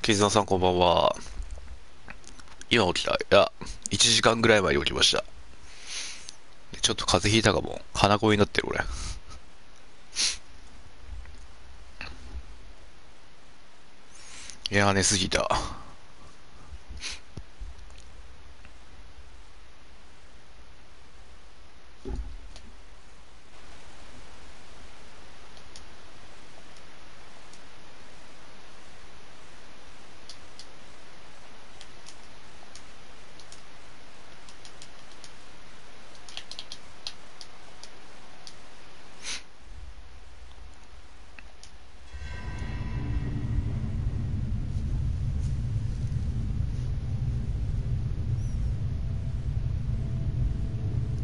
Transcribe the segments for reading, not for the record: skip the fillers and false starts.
絆さんこんばんは。今起きた。いや、1時間ぐらい前に起きました。ちょっと風邪ひいたかも。鼻声になってる俺。いやー、寝すぎた。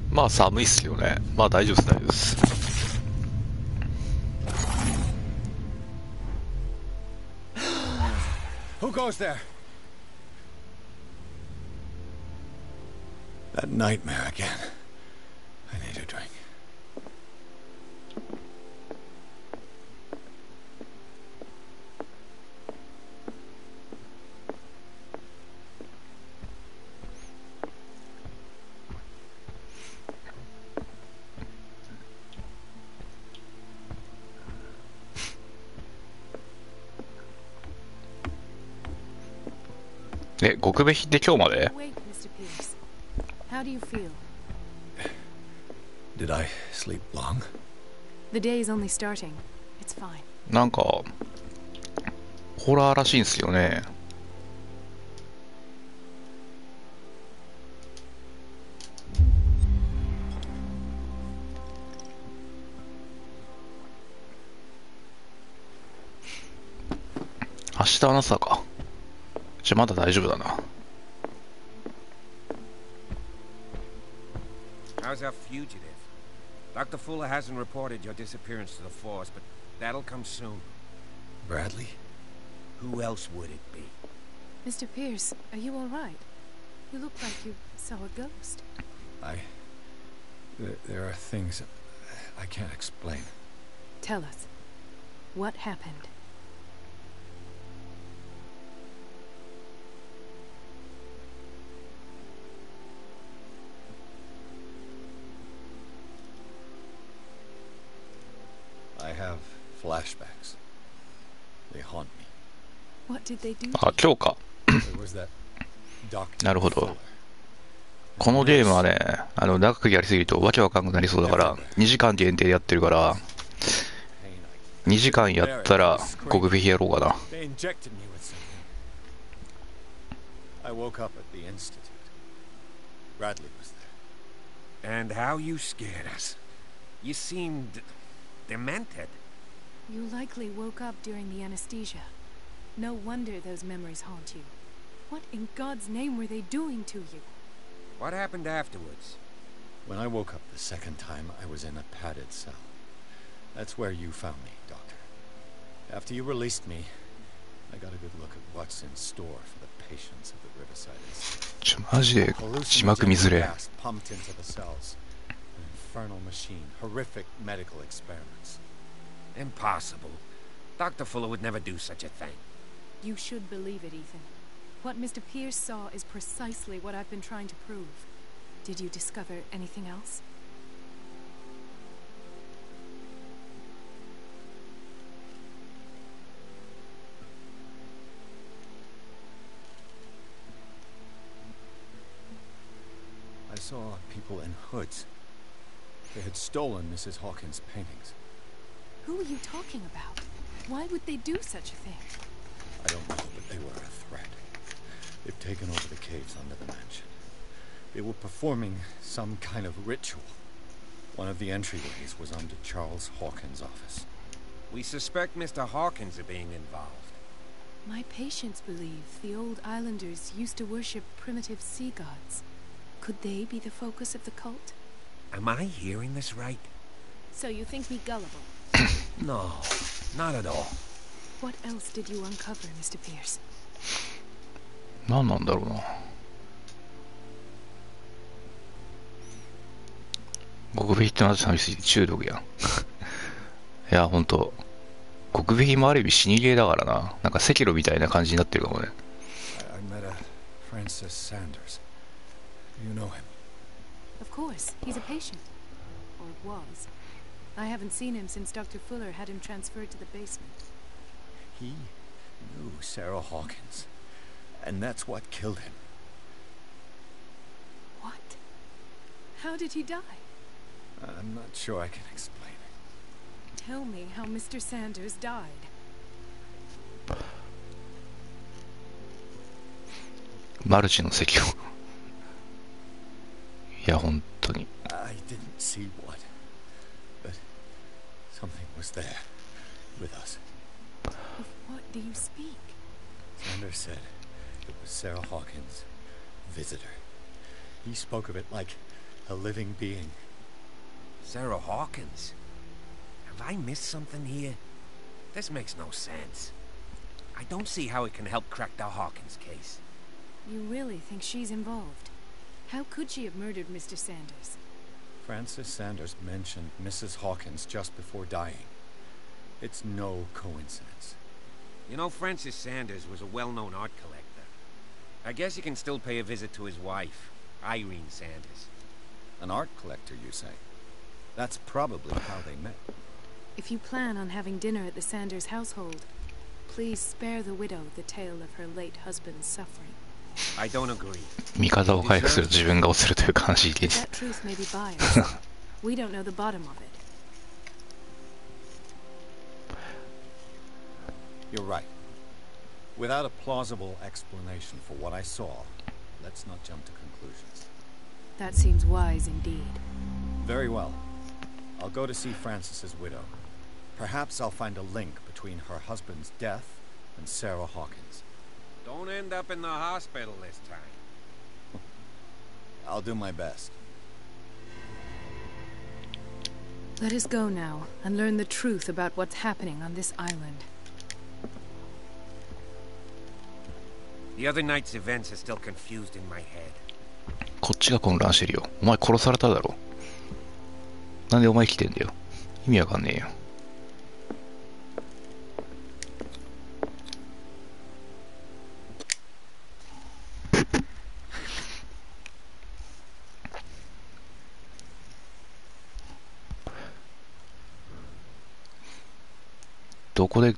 まあ寒いっすけどね。まあ大丈夫です、大丈夫です。Who goes there? That nightmare again. I need a drink.極べひって今日まで Wait, Mr. Pierce. How do you feel? Did I sleep long? The day is only starting. It's fine. なんか、ホラーらしいんですよね。明日の朝か。じゃあまだ大丈夫だな。How's our fugitive? Dr. Fuller hasn't reported your disappearance to the force, but that'll come soon. Bradley? Who else would it be? Mr. Pierce, are you all right? You look like you saw a ghost. There are things I can't explain. Tell us. What happened? I have flashbacks. They haunt me. What did they do? あ、今日か。 There was that Dr. なるほど。 Fuller. このゲームはね、長くやりすぎるとわけわかんなくなりそうだから、2時間限定でやってるから、2時間やったら、極べひやろうかな。They injected me with something. I woke up at the institute. Bradley was there. And how you scared us. You seemed demented. You likely woke up during the anesthesia. No wonder those memories haunt you. What in God's name were they doing to you? What happened afterwards? When I woke up the second time, I was in a padded cell. That's where you found me, Doctor. After you released me, I got a good look at what's in store for the patients of the Riverside Institute. マジで字幕見づれ。 Gas pumped into the cells. An infernal machine. Horrific medical experiments. Impossible. Dr. Fuller would never do such a thing. You should believe it, Ethan. What Mr. Pierce saw is precisely what I've been trying to prove. Did you discover anything else? I saw people in hoods. They had stolen Mrs. Hawkins' paintings. Who are you talking about? Why would they do such a thing? I don't know, but they were a threat. They've taken over the caves under the mansion. They were performing some kind of ritual. One of the entryways was under Charles Hawkins' office. We suspect Mr. Hawkins of being involved. My patients believe the old islanders used to worship primitive sea gods. Could they be the focus of the cult? Am I hearing this right? So you think me gullible? No, not at all. What else did you uncover, Mr. Pierce? 何なんだろうな。極べひってなぜ寂しい中毒やん。いや、ほんと、極極秘もある意味死にゲーだからな。なんか赤炉みたいな感じになってるかもね。I met a Francis Sanders. You know him? Of course, he's a patient. Or was. I haven't seen him since Dr. Fuller had him transferred to the basement. He knew Sarah Hawkins, and that's what killed him. What? How did he die? I'm not sure I can explain. Tell me how Mr. Sanders died. マルチの席を。いや、本当に。I didn't see what, but something was there with us. Of what do you speak? Sanders said it was Sarah Hawkins' visitor. He spoke of it like a living being. Sarah Hawkins? Have I missed something here? This makes no sense. I don't see how it can help crack the Hawkins case. You really think she's involved? How could she have murdered Mr. Sanders? Francis Sanders mentioned Mrs. Hawkins just before dying. It's no coincidence. You know, Francis Sanders was a well-known art collector. I guess you can still pay a visit to his wife, Irene Sanders. An art collector, you say? That's probably how they met. If you plan on having dinner at the Sanders household, please spare the widow the tale of her late husband's suffering. I don't agree. 味方を回復する自分が落ちるという悲しい現実。 That truth may be biased. We don't know the bottom of it. You're right. Without a plausible explanation for what I saw, let's not jump to conclusions. That seems wise indeed. Very well. I'll go to see Francis's widow. Perhaps I'll find a link between her husband's death and Sarah Hawkins. Don't end up in the hospital this time. I'll do my best. Let us go now and learn the truth about what's happening on this island. The other night's events are still confused in my head. こっちが混乱してるよ。お前殺されただろ。なんでお前来てんだよ。意味わかんねえよ。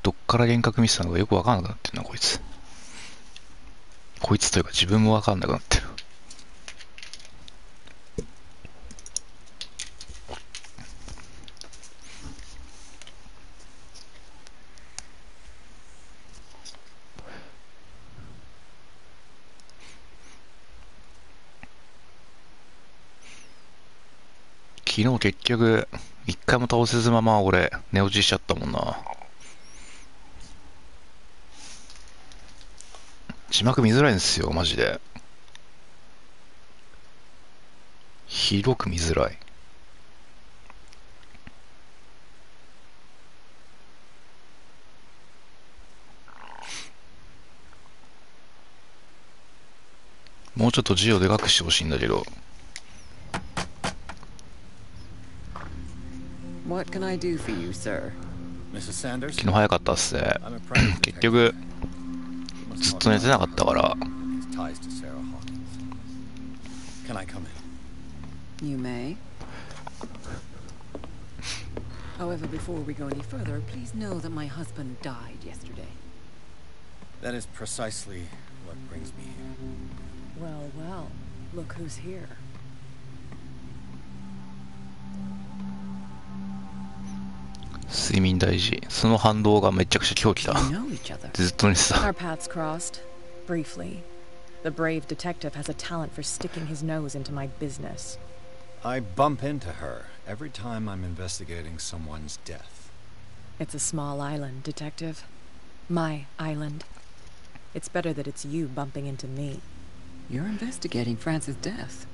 どっから幻覚見せたのかよくわかんなくなってるな、こいつ。こいつというか自分もわかんなくなってる。昨日結局一回も倒せずまま俺寝落ちしちゃったもんな。字幕見づらいんですよマジで。ひどく見づらい。もうちょっと字をでかくしてほしいんだけど。What can I do for you, sir? Mrs. Sanders? 昨日早かったっすね。 I'm a private 結局 detective. ずっと寝てなかったから。 His ties to Sarah Hawkins. Can I come in? You may. However, before we go any further, please know that my husband died yesterday. That is precisely what brings me here. Well, well, look who's here. 睡眠大事。その反動がめちゃくちゃ今日来た。 We know each other. ずっと寝てた。 Our paths crossed, briefly. The brave detective has a talent for sticking his nose into my business. I bump into her every time I'm investigating someone's death. It's a small island, detective. My island. It's better that it's you bumping into me. You're investigating Francis' death.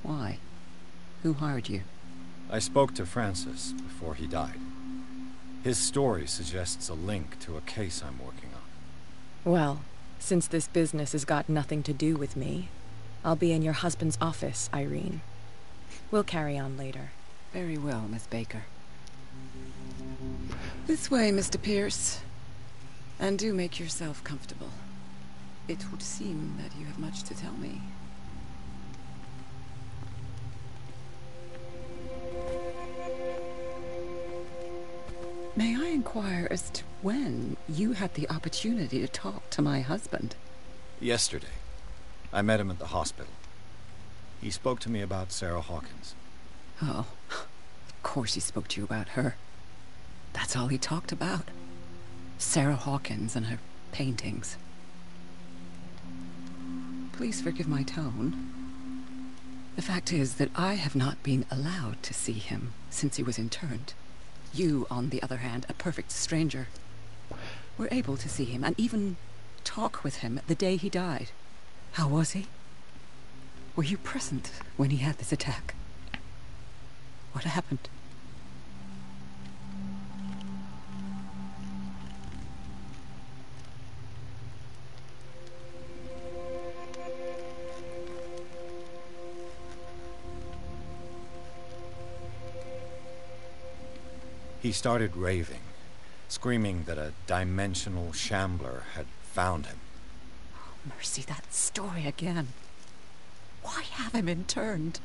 Why? Who hired you? I spoke to Francis before he died. His story suggests a link to a case I'm working on. Well, since this business has got nothing to do with me, I'll be in your husband's office, Irene. We'll carry on later. Very well, Miss Baker. This way, Mr. Pierce. And do make yourself comfortable. It would seem that you have much to tell me. May I inquire as to when you had the opportunity to talk to my husband? Yesterday. I met him at the hospital. He spoke to me about Sarah Hawkins. Oh, of course he spoke to you about her. That's all he talked about. Sarah Hawkins and her paintings. Please forgive my tone. The fact is that I have not been allowed to see him since he was interned. You, on the other hand, a perfect stranger, were able to see him and even talk with him the day he died. How was he? Were you present when he had this attack? What happened? He started raving, screaming that a dimensional shambler had found him. Oh, mercy, that story again. Why have him interned?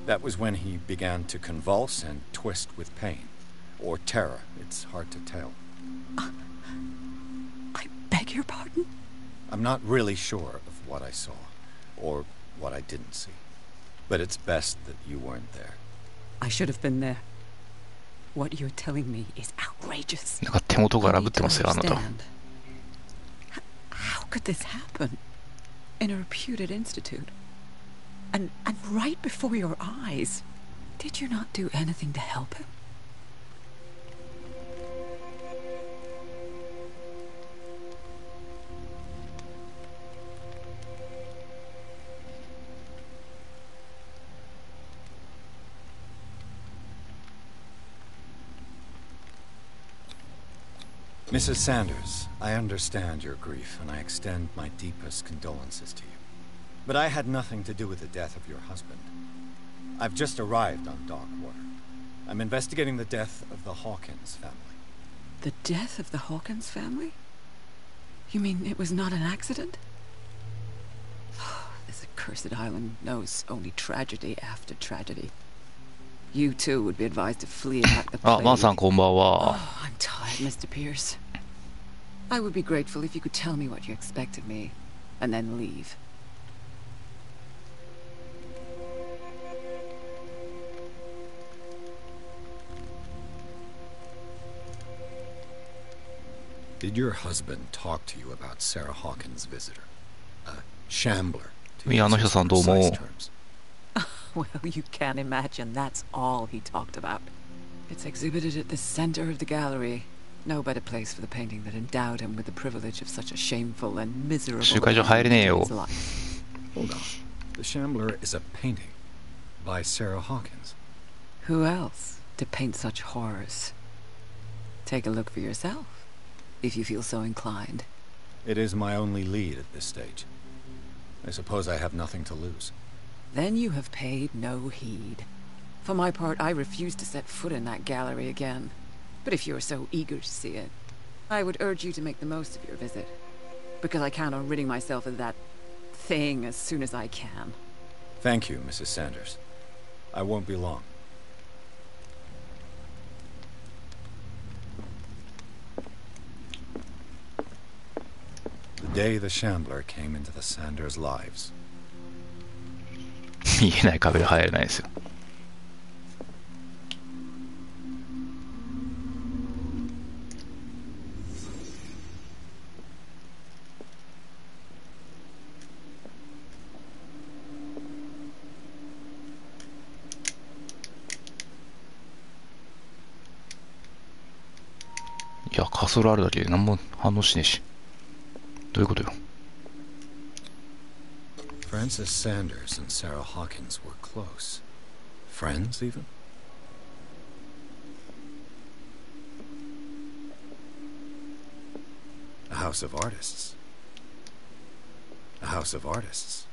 That was when he began to convulse and twist with pain. Or terror, it's hard to tell. I beg your pardon? I'm not really sure of what I saw, or what I didn't see. But it's best that you weren't there. I should have been there. What you're telling me is outrageous. なんか手元が荒ぶってますよ、あなた。 How could this happen? In a reputed institute? And right before your eyes? Did you not do anything to help him? Mrs. Sanders, I understand your grief, and I extend my deepest condolences to you. But I had nothing to do with the death of your husband. I've just arrived on Darkwater. I'm investigating the death of the Hawkins family. The death of the Hawkins family? You mean it was not an accident? This accursed island knows only tragedy after tragedy. You too would be advised to flee and attack the plague. あ、マンさんこんばんは。 Oh, I'm tired, Mr. Pierce. I would be grateful if you could tell me what you expect of me, and then leave. Did your husband talk to you about Sarah Hawkins' visitor? A shambler, to いや、あの人さんどうも。 precise terms. Well, you can't imagine that's all he talked about. It's exhibited at the center of the gallery. No better place for the painting that endowed him with the privilege of such a shameful and miserable 集会所入れねえよ。 end to his life. Hold on. The Shambler is a painting by Sarah Hawkins. Who else to paint such horrors? Take a look for yourself, if you feel so inclined. It is my only lead at this stage. I suppose I have nothing to lose. Then you have paid no heed. For my part, I refuse to set foot in that gallery again. But if you're so eager to see it, I would urge you to make the most of your visit. Because I count on ridding myself of that thing as soon as I can. Thank you, Mrs. Sanders. I won't be long. The day the Shambler came into the Sanders' lives. 見えない壁が入れないですよ。いや、カソルあるだけで何も反応しねえし。どういうことよ。 Frances Sanders and Sarah Hawkins were close. Friends, even? A house of artists. A house of artists.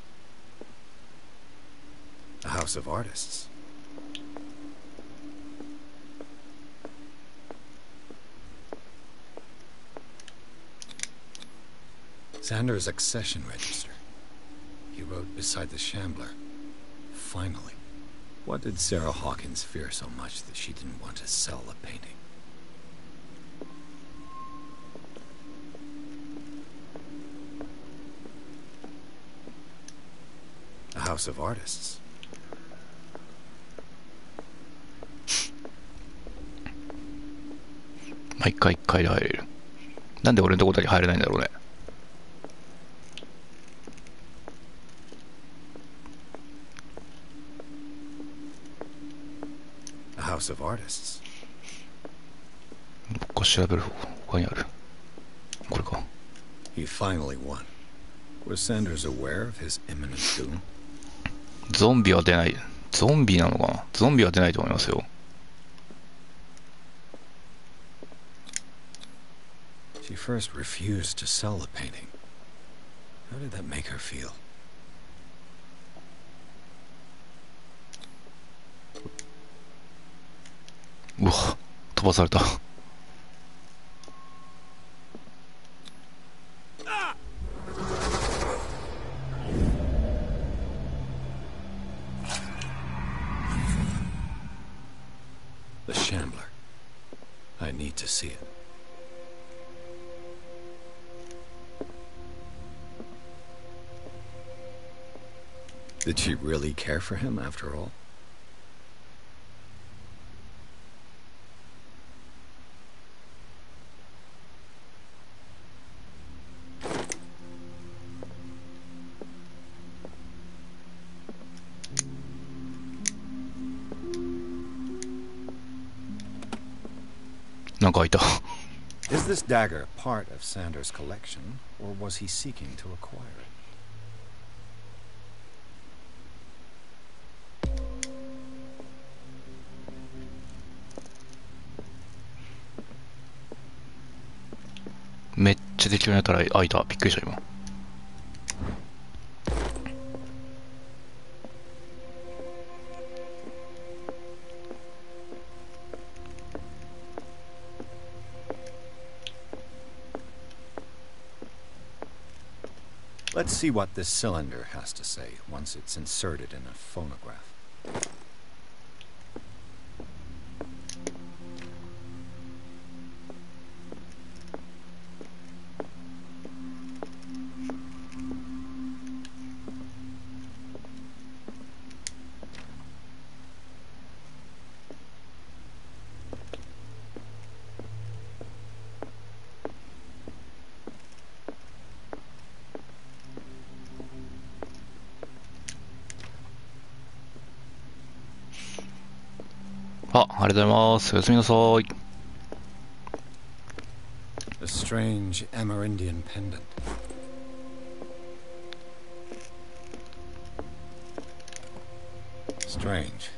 A house of artists. 。 . 。 . 。 . 。 . 。 . 。 . 。 . 。 。 . 。 。 . 。 。 . 。 。 . 。 。 . 。 。 . 。 。 . 。 。 . 。 。 . 。 。 . 。 。 . 。 。 . 。 。 . 。 。 . 。Xander's accession register. He wrote beside the Shambler. Finally. What did Sarah Hawkins fear so much that she didn't want to sell the painting? A house of artists. 毎回1回で入れる。なんで俺のとこだけ入れないんだろうね。A house of artists. ここ調べる方他にある。これか。He finally won. Was Sanders aware of his imminent doom? ゾンビは出ない。ゾンビなのかな。ゾンビは出ないと思いますよ。She first refused to sell the painting. How did that make her feel? うわ、飛ばされた。The Shambler. I need to see it. Did she really care for him after all? Is this dagger part of Sanders' collection, or was he seeking to acquire it?めっちゃ適当にやったら開いた。びっくりした今。Let's see what this cylinder has to say once it's inserted in a phonograph.ありがとうございます。おやすみなさい。A strange Amerindian pendant. Strange.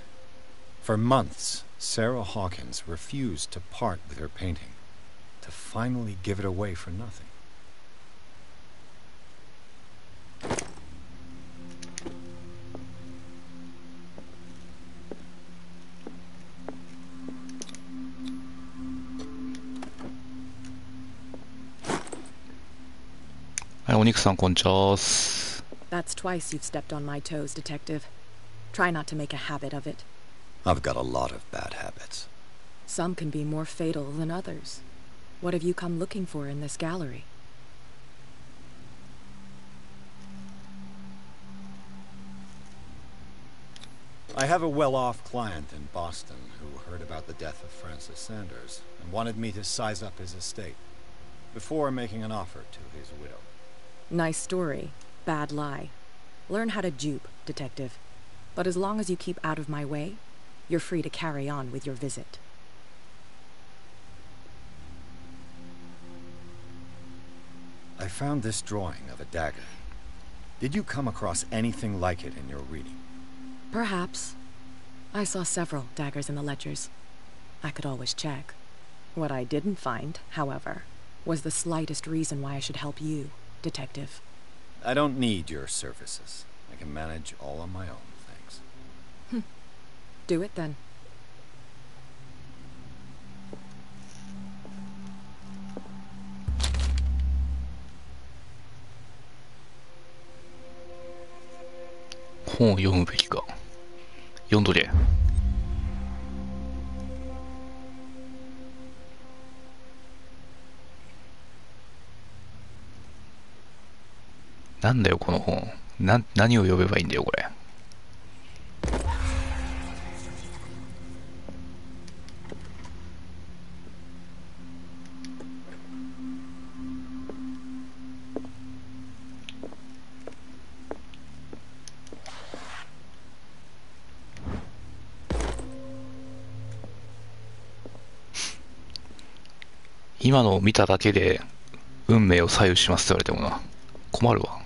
For months, Sarah Hawkins refused to part with her painting, to finally give it away for nothing. That's twice you've stepped on my toes, Detective. Try not to make a habit of it. I've got a lot of bad habits. Some can be more fatal than others. What have you come looking for in this gallery? I have a well-off client in Boston who heard about the death of Francis Sanders and wanted me to size up his estate before making an offer to his widow. Nice story. Bad lie. Learn how to dupe, Detective. But as long as you keep out of my way, you're free to carry on with your visit. I found this drawing of a dagger. Did you come across anything like it in your reading? Perhaps. I saw several daggers in the ledgers. I could always check. What I didn't find, however, was the slightest reason why I should help you, Detective. I don't need your services. I can manage all on my own, thanks. Do it then. 本を読むべきか。読んどけ。なんだよこの本。何を読めばいいんだよこれ。今のを見ただけで運命を左右しますって言われてもな、困るわ。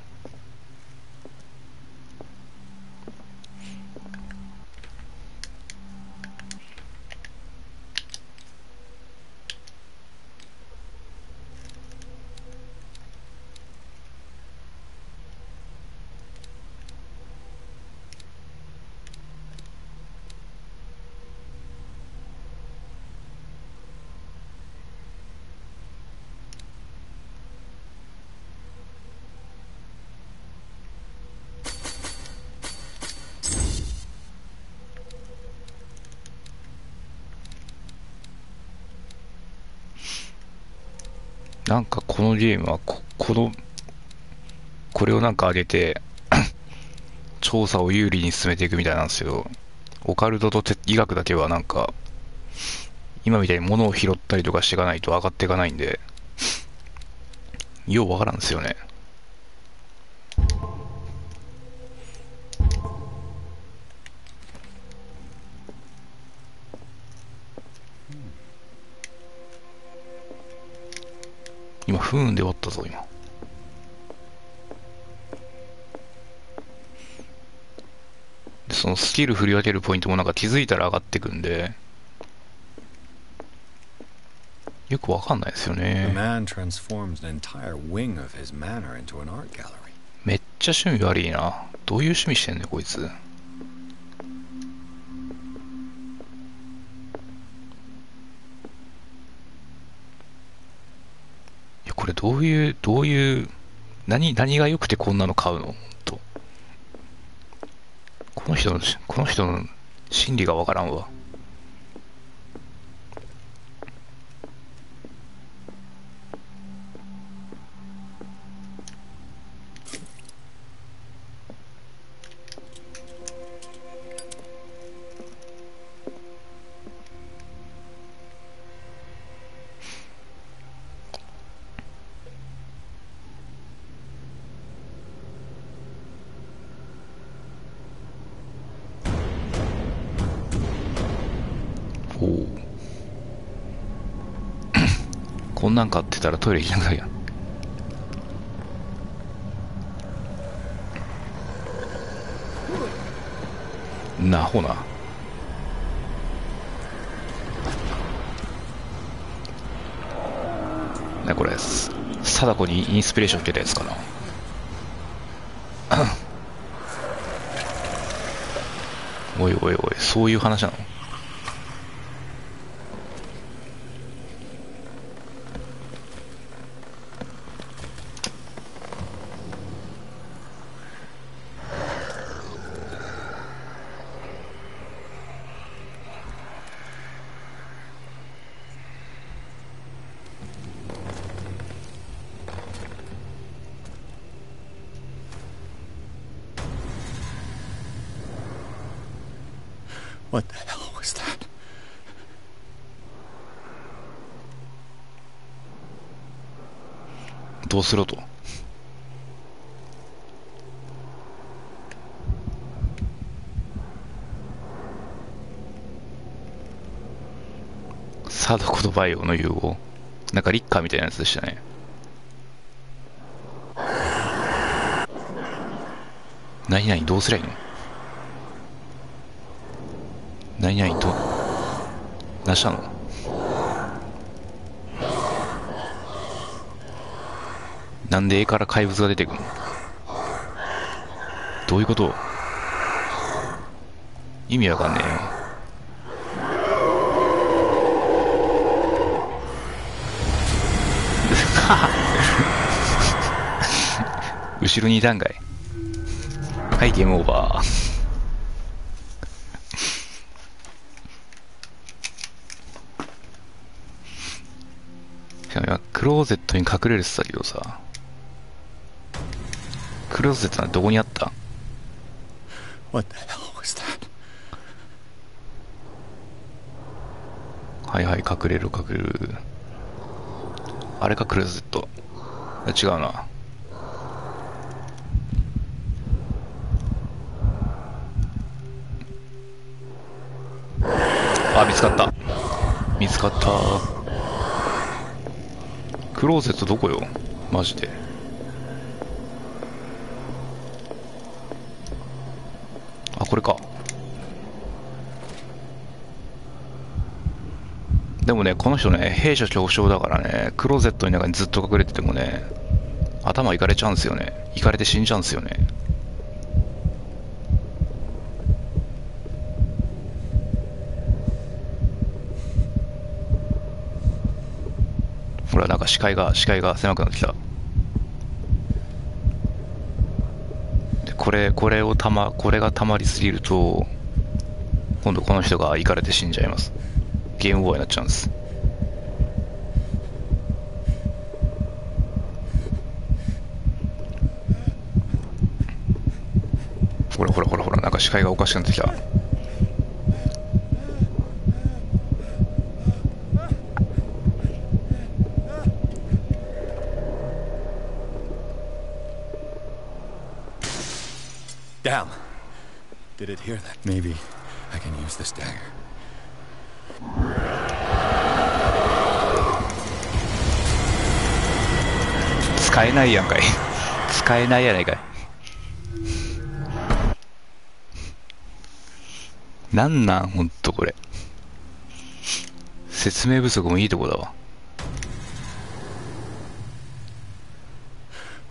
なんかこのゲームはこれをなんか上げて調査を有利に進めていくみたいなんですけど、オカルトと医学だけはなんか今みたいに物を拾ったりとかしていかないと上がっていかないんで、ようわからんですよね。今不運で終わったぞ今。でそのスキル振り分けるポイントもなんか気づいたら上がってくんで、よくわかんないですよね。めっちゃ趣味悪いな。どういう趣味してんねんこいつ。これどういう何が良くてこんなの買うのと。この人の心理がわからんわ。こんなん買ってたらトイレ行きなさいやん。なほな。ねこれ貞子にインスピレーション受けたやつかな。おいおいおい、そういう話なの。What the hell was that? どうすろと。貞子とバイオの融合。なんかリッカーみたいなやつでしたね。何どうすりゃいいの。何何したの。なんで絵から怪物が出てくるの。どういうこと。意味わかんねえよ。後ろにいたんかい。はい、ゲームオーバー。しかも今クローゼットに隠れるって言ったけどさ、クローゼットなんてどこにあった？ What the hell was that? はいはい、隠れる隠れる。あれか、クローゼット。違うな。あ、見つかった。見つかった。クローゼットどこよマジで。あ、これか。でもね、この人ね、弊社恐怖症だからね、クローゼットの中にずっと隠れててもね、頭いかれちゃうんですよね。いかれて死んじゃうんですよね。ほら、なんか視界が狭くなってきた。で、これが溜まりすぎると、今度この人がいかれて死んじゃいます。ゲームオーバーになっちゃうんです。ほらほらほらほら、なんか視界がおかしくなってきた。Damn. Did it hear that? Maybe I can use this dagger. 使えないやんかい。使えないやないかい。なんなんほんとこれ。説明不足もいいとこだわ。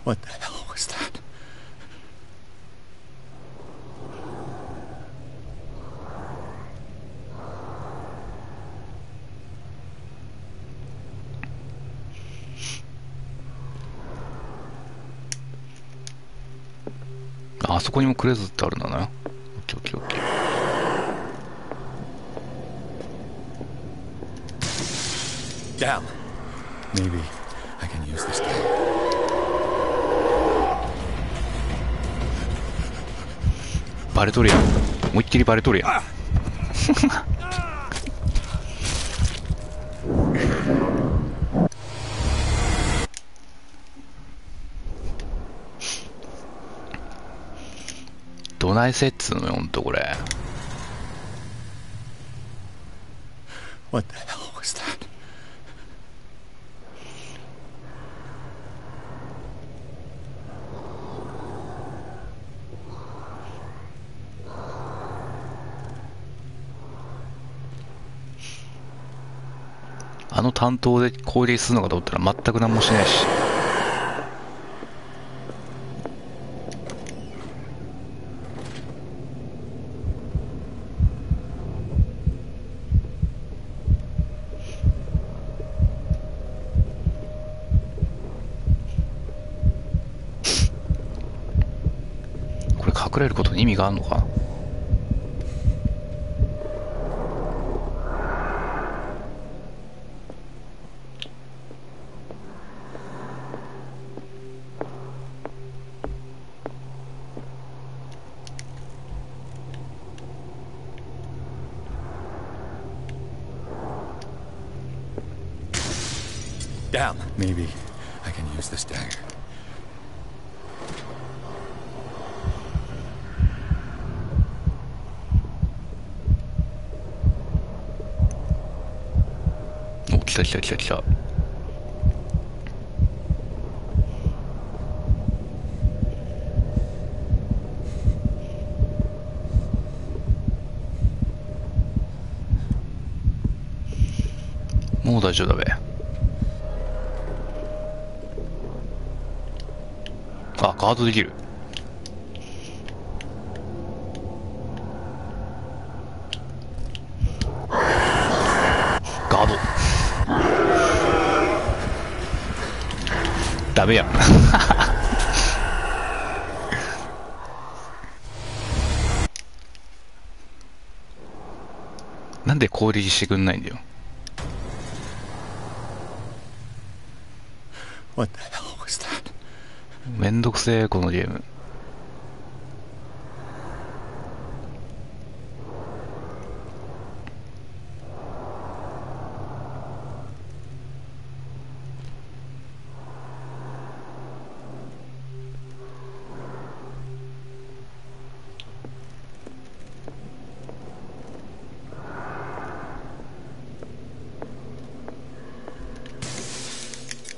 What the hell was that? あそこにもクレーズってあるんだな。オッケーオッケーオッケー。Damn. Maybe I can use this dagger. バレとるやん。思いっきりバレとるやん。どないせっつうのよ、ほんとこれ。What the hell was that? あの担当で攻撃するのかと思ったら全く何もしないし。これ隠れることに意味があるのか。Damn. Maybe I can use this dagger. お、来た来た来た来た。もう大丈夫だべ。あ、ガードできる。ガード。ダメやん。なんで攻撃してくんないんだよ。What the hell was that? めんどくせえこのゲーム。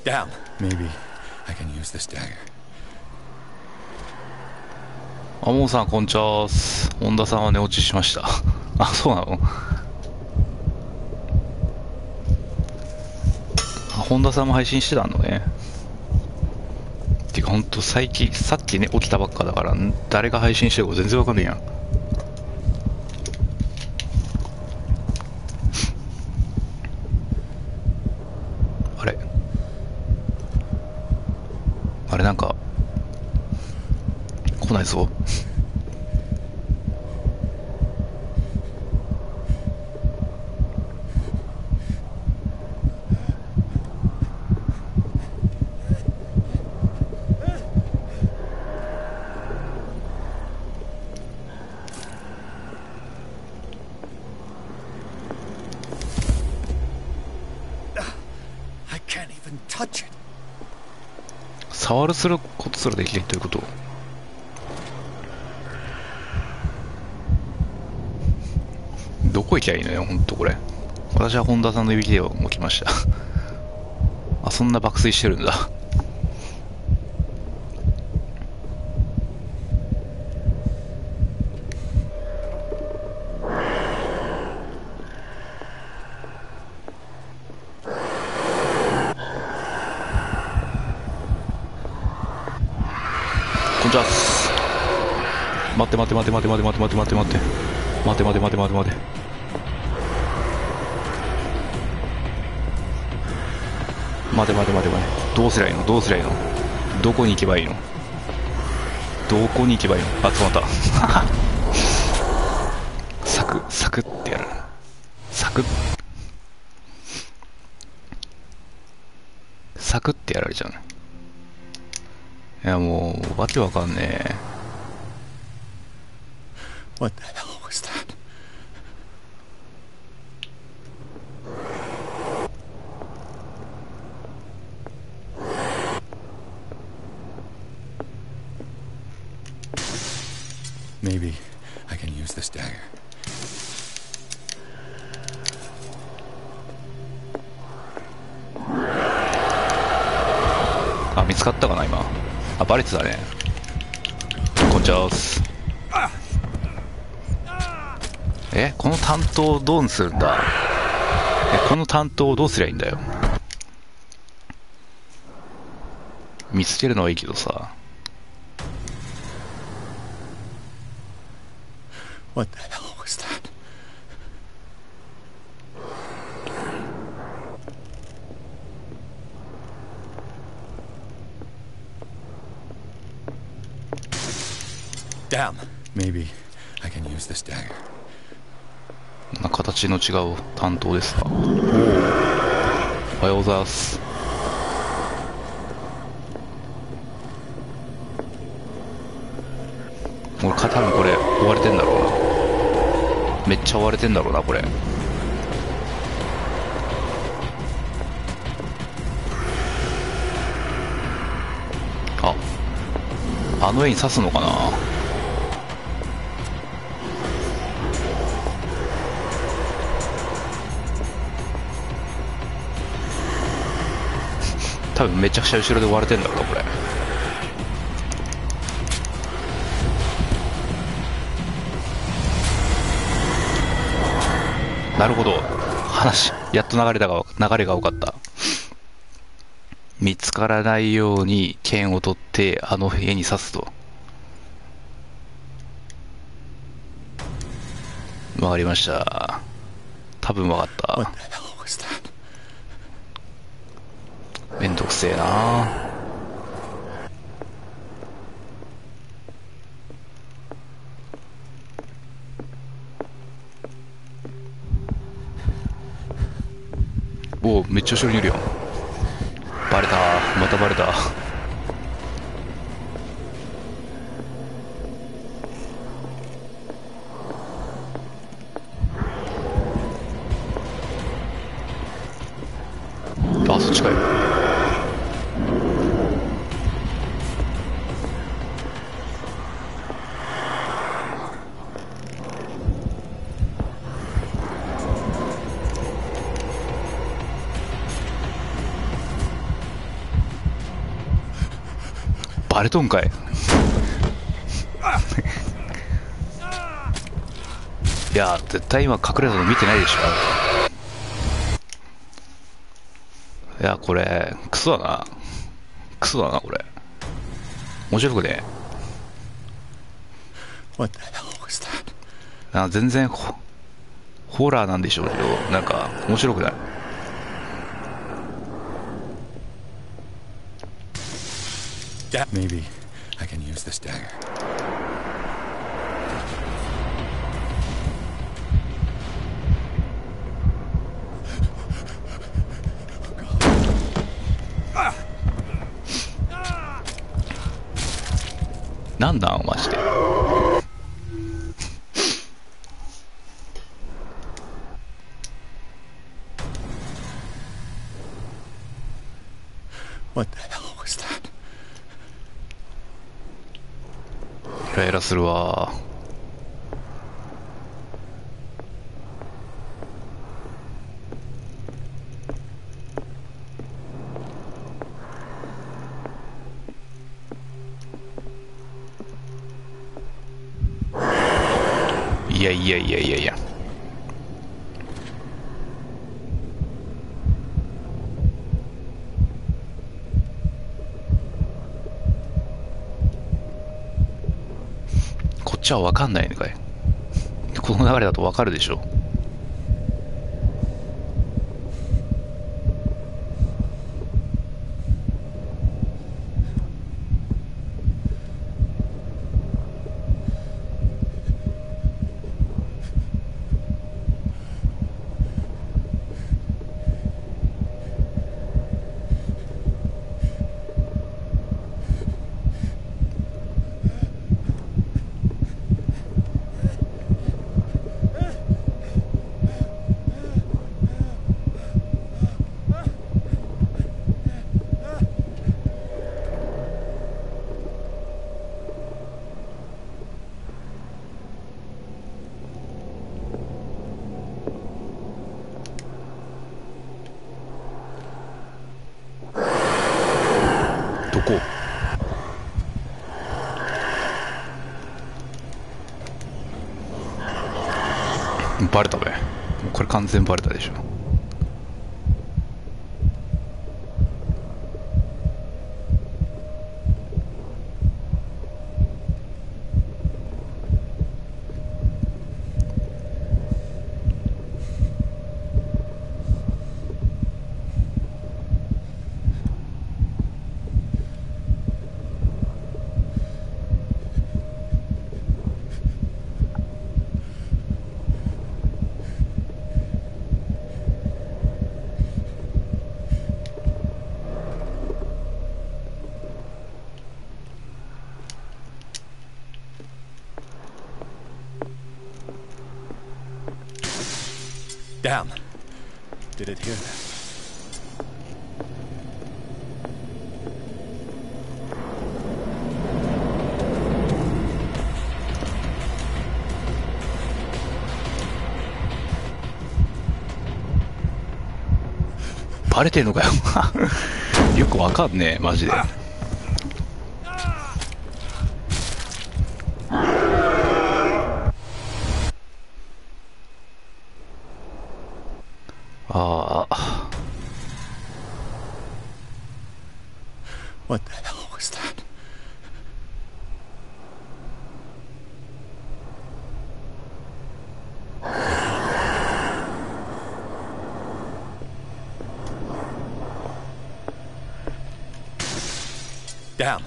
Down. Maybe I can use this dagger. あ、もうさん、こんにちは。本田さんは寝落ちしました。あ、そうなの？あ、本田さんも配信してたのね。てか、ほんと最近、さっきね、起きたばっかだから、誰が配信してるか全然わかんねえやん。あれあれ、なんか、来ないぞ。I can't even touch it. 触るすることすらできないということ。どこ行きゃいいのよ、ほんとこれ。私は本田さんのいびきで起きました。あ、そんな爆睡してるんだ。こんにちは。待って待って待って待って待って待って待って待って待って待って待って待って待って待って待ってどうすりゃいいのどうすりゃいいのどこに行けばいいのどこに行けばいいのあ、捕まったサクってやるサクってやられちゃうね。いやもうわけわかんねえ。 What the hell was that? Maybe I can use this dagger. あ、見つかったかな今。あ、バレてたね。こんにちは。この担当どうするんだ。この担当をどうすりゃいいんだよ。見つけるのはいいけどさ。What the hell was that? Down. Maybe I can use this dagger. 形の違う担当ですか。おはようございます。俺多分これ追われてんだろうな。めっちゃ追われてんだろうなこれ。あの絵に刺すのかな。多分めちゃくちゃ後ろで追われてんだろうなこれ。なるほど、やっと流れが多かった。見つからないように剣を取ってあの絵に刺すと。わかりました。多分わかった。めんどくせえな。おお、めっちゃ後ろにいるよ。バレた、またバレた。あ、そっちかよ。バレとんかい。いや絶対今隠れたの見てないでしょ。いやこれクソだな、クソだなこれ。面白くね。 What the hell was that? 全然ホラーなんでしょうけど、なんか面白くない。Maybe I can use this dagger. なんだマジで。What the hell was that? イライラするわ。いやいやいやいやいや。こっちは分かんないのかい。この流れだと分かるでしょ。どこ？バレたべ。もうこれ完全バレたでしょ。Damn. Did it hear that? バレてんのかよ。よくわかんねえマジで。ああ。What the hell was that? Damn.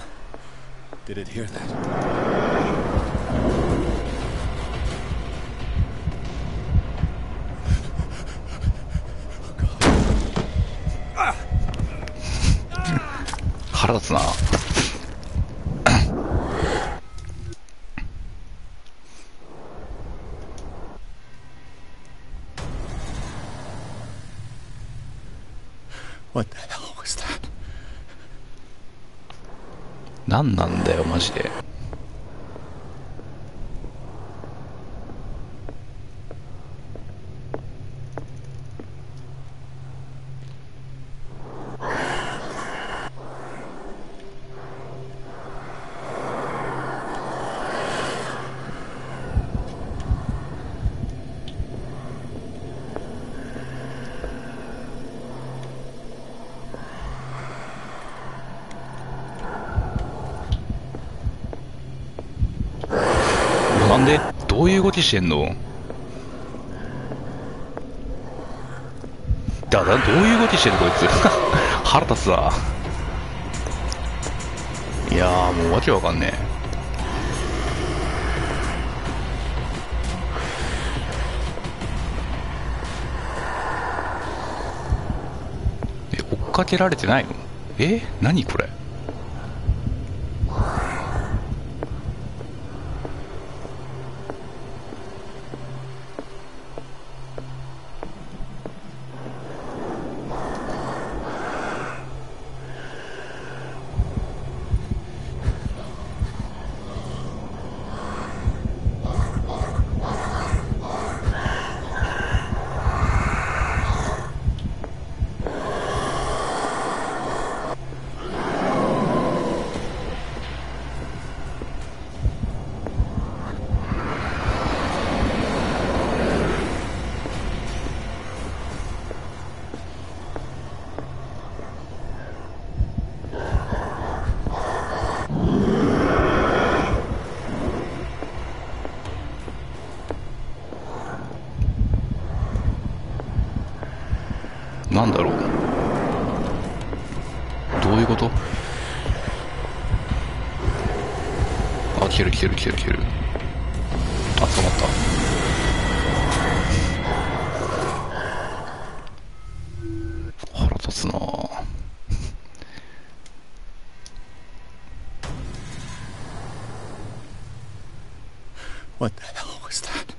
Did it hear that? い腹立つな。What the hell was that? 何なんだよマジで。なんでどういう動きしてんの？どういう動きしてんのこいつ。腹立つわ。いやーもうわけわかんねえ。追っかけられてないの？何これ。なんだろう。どういうこと？あ、来てる。あ、捕まった。腹立つなぁ。What the hell was that?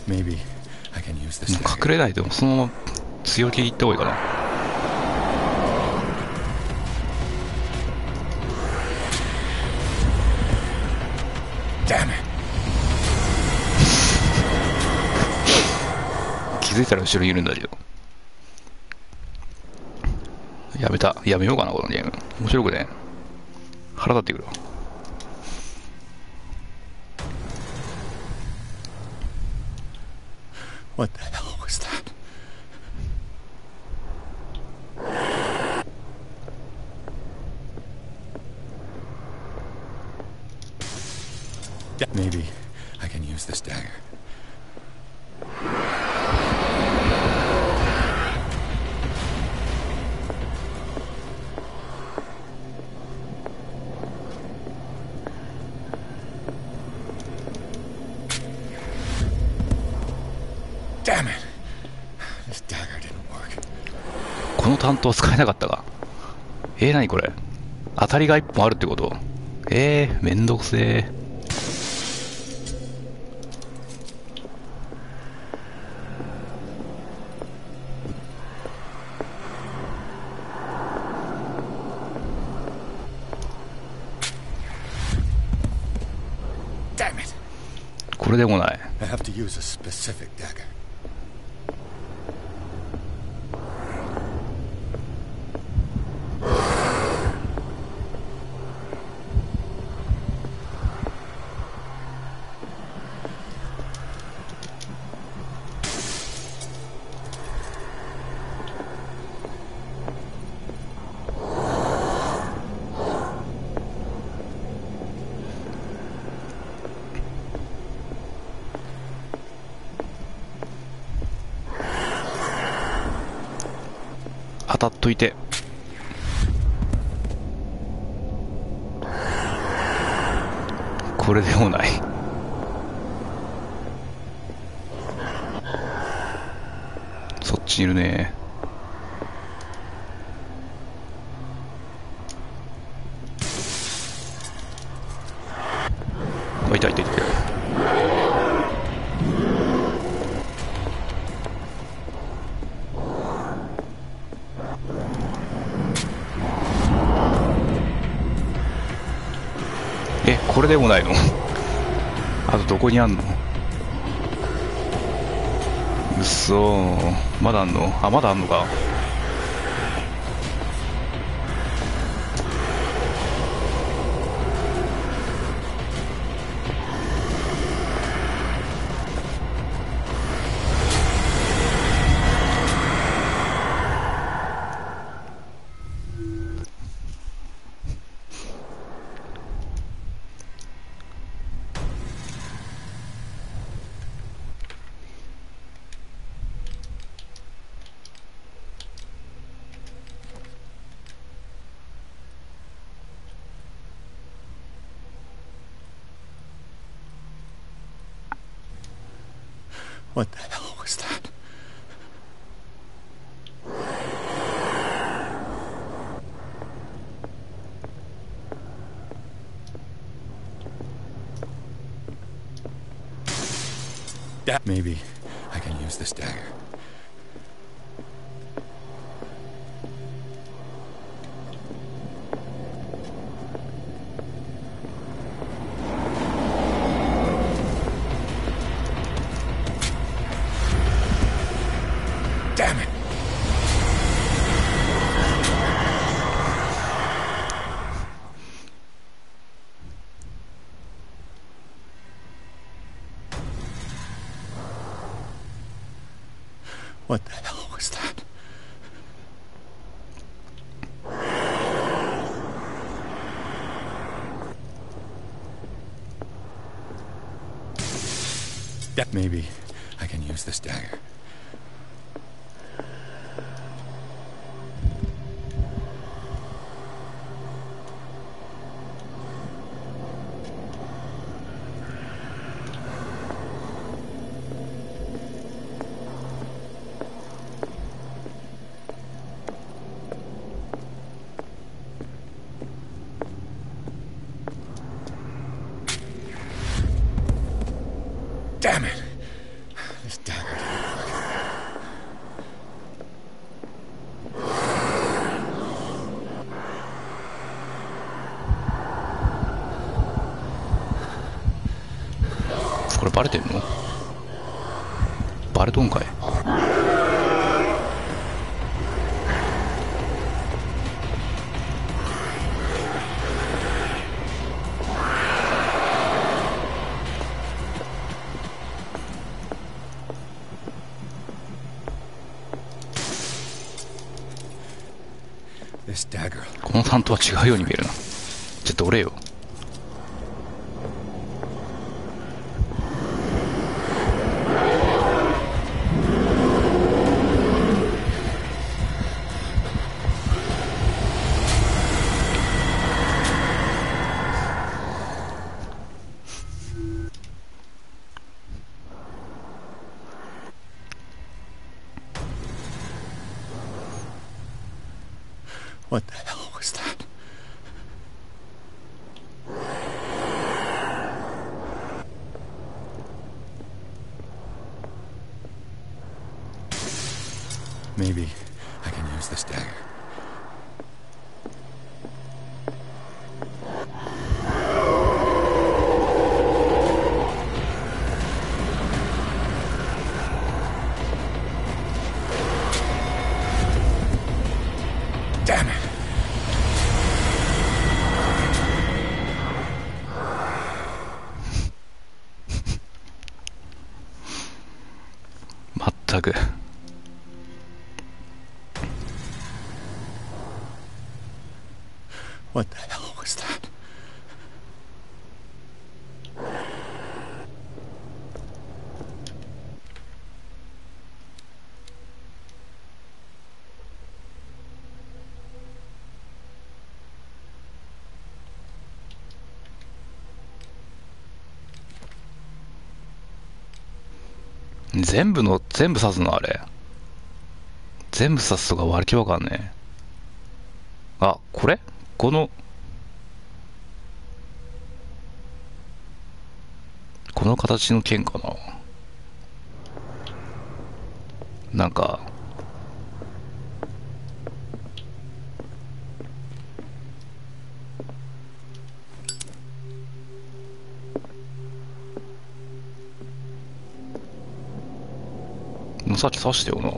Maybe I can use this. 隠れないでもそのまま強気にいった方がいいかな。Damn it. 気づいたら後ろにいるんだけど。やめようかなこのゲーム。面白くね。腹立ってくるわ。What the hell was that? Maybe I can use this dagger. Damn it. This dagger didn't work. この担当使えなかったか。何これ。当たりが1本あるってこと？めんどくせえ。Damn it. これでもない。I have to use a specific dagger. 語っといて。これでもない。そっちにいるね。あ、いたいたいた。これでもないの？あとどこにあんの？うっそー、まだあんの？あ、まだあんのか。What the hell was that? Maybe I can use this dagger. Damn it! What the hell was that? Maybe I can use this dagger. Damn it! This dagger didn't work.これバレてんの？バレとんかい。This dagger. この担当は違うように見えるな。じゃあどれよ。What the hell was that? Maybe I can use this dagger. Damn it! まったく。What the hell was that? 全部刺すのあれ。全部刺すとかわけわかんねえ。あ、これこの形の剣かな。なんか、さっき刺したよな。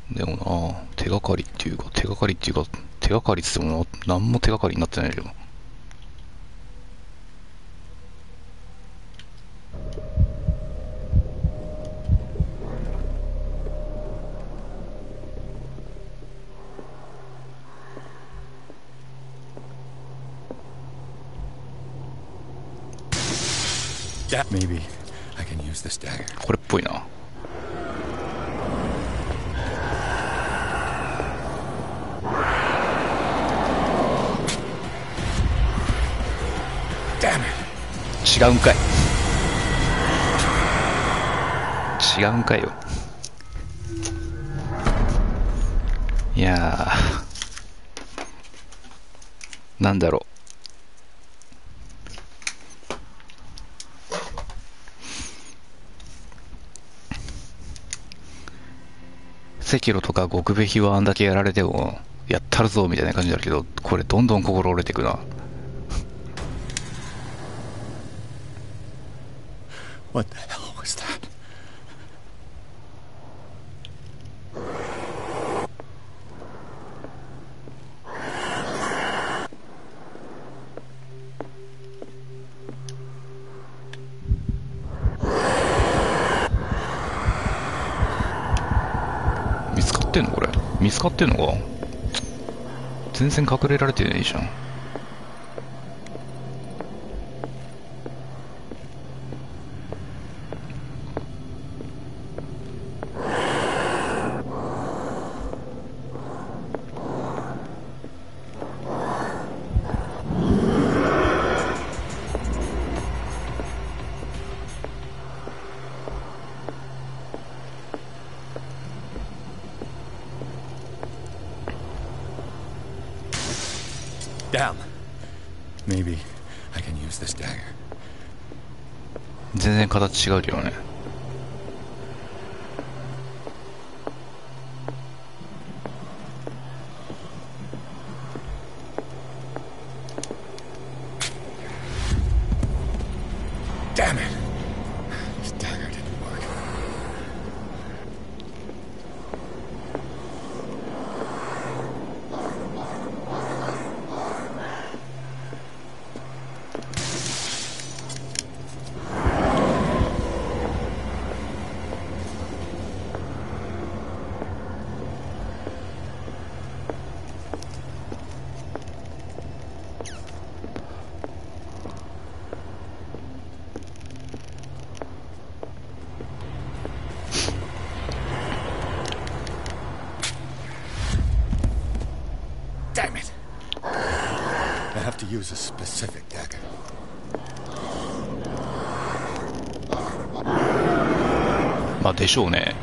でもな、手がかりっていうか、手がかりって言っても何も手がかりになってないけど。Maybe I can use this dagger. これっぽいな。違うんかい。違うんかいよ。いやー、なんだろう。赤炉とか極べきはあんだけやられてもやったるぞみたいな感じだけど、これどんどん心折れてくな。What the hell was that? 見つかってんのこれ。見つかってんのか。全然隠れられてねえじゃん。Damn. Maybe I can use this dagger. 全然形違うけどね。Damn it. This dagger didn't work. Damn it. I have to use a specific dagger. まあでしょうね。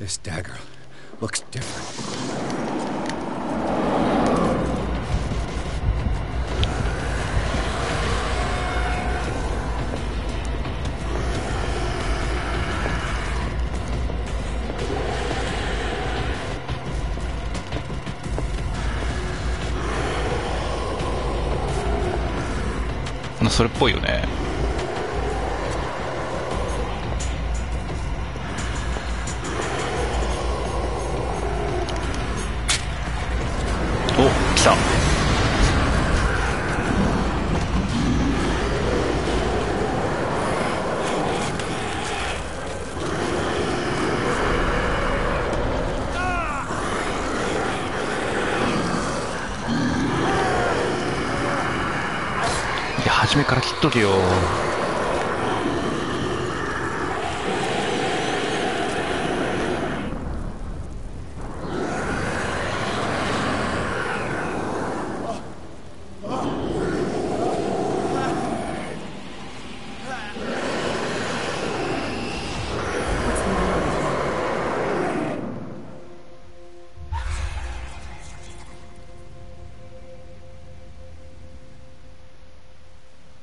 This dagger looks different. それっぽいよね。来た。いや、初めから切っとけよ。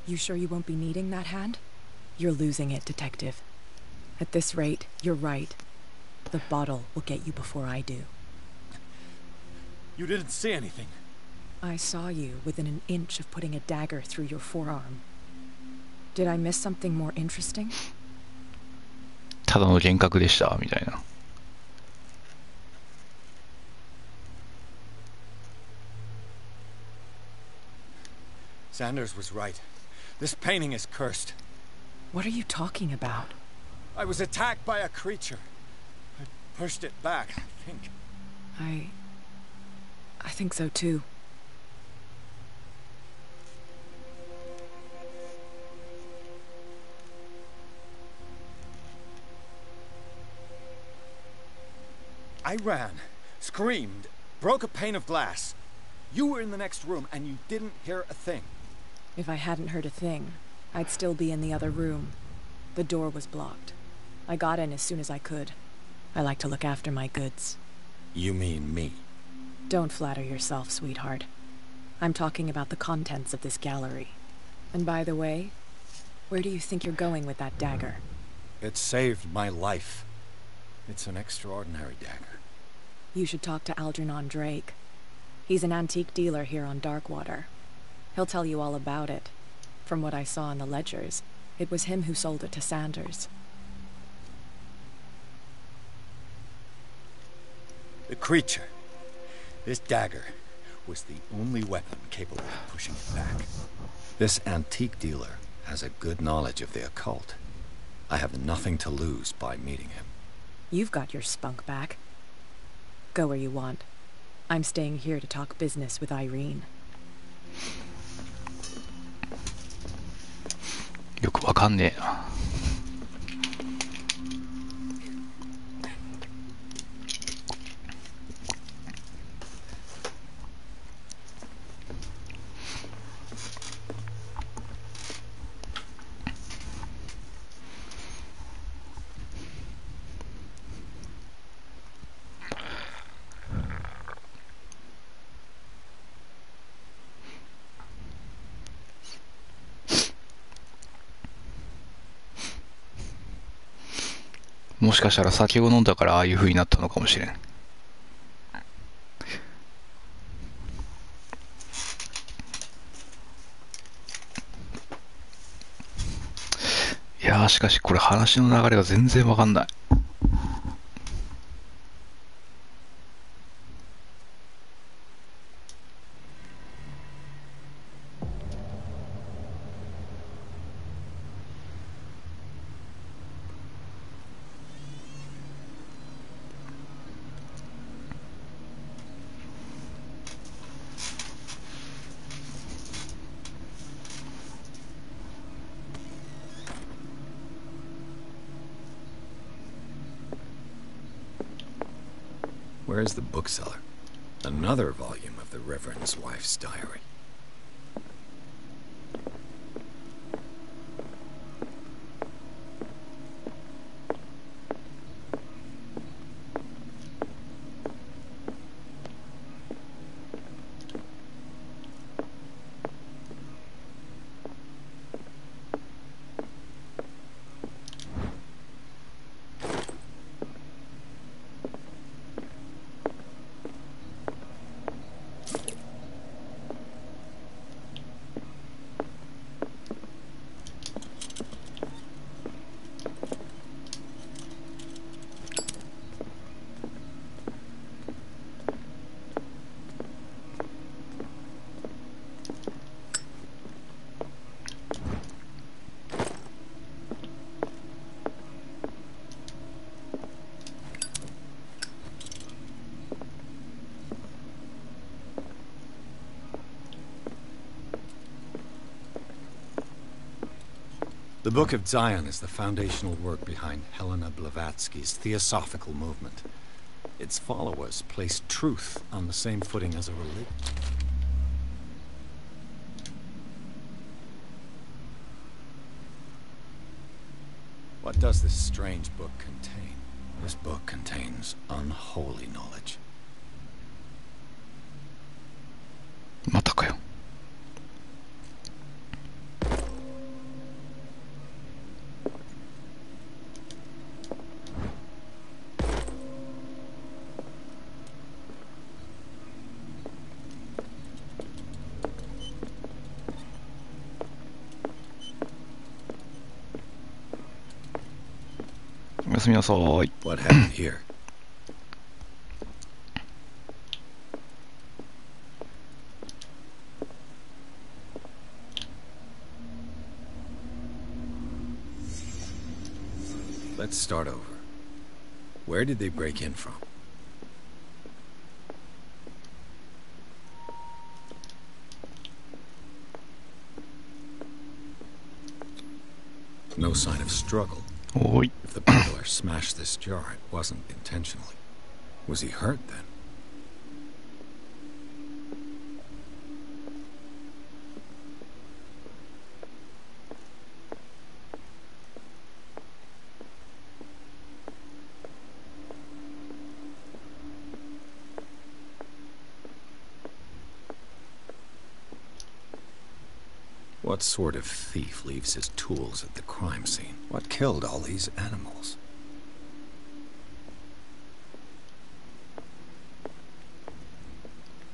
You sure you won't be needing that hand? You're losing it, Detective. At this rate, you're right. The bottle will get you before I do. You didn't see anything. I saw you within an inch of putting a dagger through your forearm. Did I miss something more interesting? ただの幻覚でしたみたいな。Sanders was right. This painting is cursed. What are you talking about? I was attacked by a creature. I pushed it back, I think. I think so too. I ran, screamed, broke a pane of glass. You were in the next room and you didn't hear a thing. If I hadn't heard a thing, I'd still be in the other room. The door was blocked. I got in as soon as I could. I like to look after my goods. You mean me? Don't flatter yourself, sweetheart. I'm talking about the contents of this gallery. And by the way, where do you think you're going with that dagger? It saved my life. It's an extraordinary dagger. You should talk to Algernon Drake. He's an antique dealer here on Darkwater. He'll tell you all about it. From what I saw in the ledgers, it was him who sold it to Sanders. The creature. This dagger was the only weapon capable of pushing it back. This antique dealer has a good knowledge of the occult. I have nothing to lose by meeting him. You've got your spunk back. Go where you want. I'm staying here to talk business with Irene. よくわかんねえな。もしかしたら酒を飲んだからああいう風になったのかもしれん。いやー、しかしこれ話の流れが全然わかんない。Where's the bookseller? Another volume of the Reverend's wife's diary. The Book of Zion is the foundational work behind Helena Blavatsky's theosophical movement. Its followers place truth on the same footing as a religion. What does this strange book contain? This book contains unholy knowledge. またかよ。おやすみなさい。 What happened here? Let's start over. Where did they break in from? No sign of struggle. おい。 If the burglar smashed this jar, it wasn't intentionally. Was he hurt then? What sort of thief leaves his tools at the crime scene? What killed all these animals?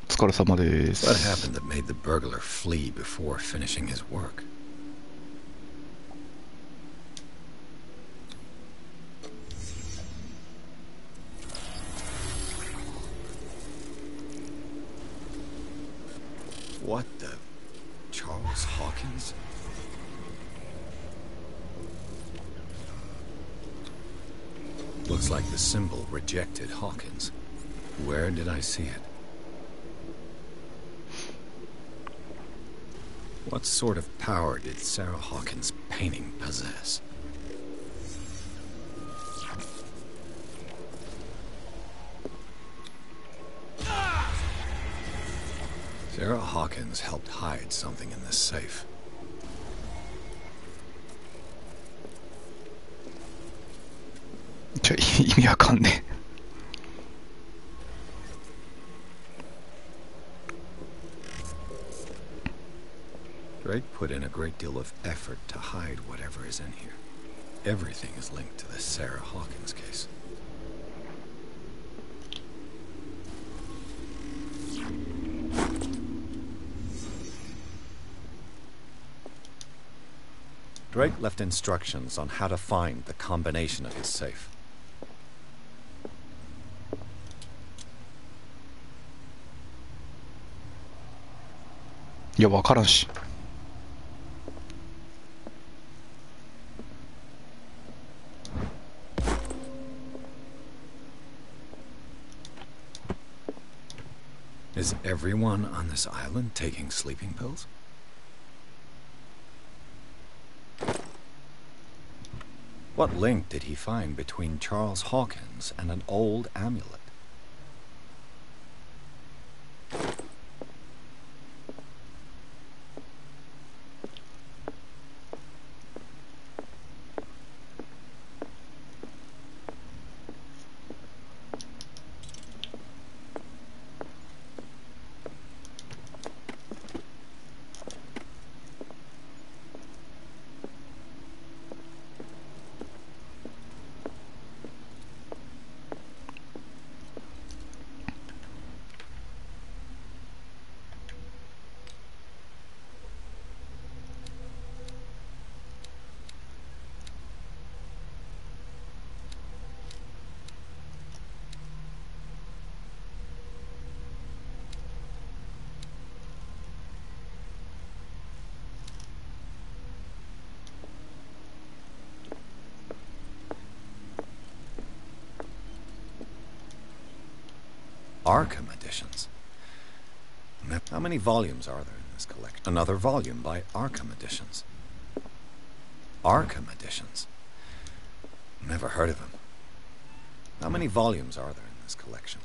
お疲れ様で What す。 happened that made the burglar flee before finishing his work? What the... Charles Hawkins? Looks like the symbol rejected Hawkins. Where did I see it? What sort of power did Sarah Hawkins' painting possess? Sarah Hawkins helped hide something in this safe.意味わかんね Drake put in a great deal of effort to hide whatever is in here. Everything is linked to the Sarah Hawkins case. Drake left instructions on how to find the combination of his safe. いや、わからんし。 Is everyone on this island taking sleeping pills? What link did he find between Charles Hawkins and an old amulet? Arkham editions. How many volumes are there in this collection? Another volume by Arkham Editions. Arkham editions. Never heard of him. How many volumes are there in this collection?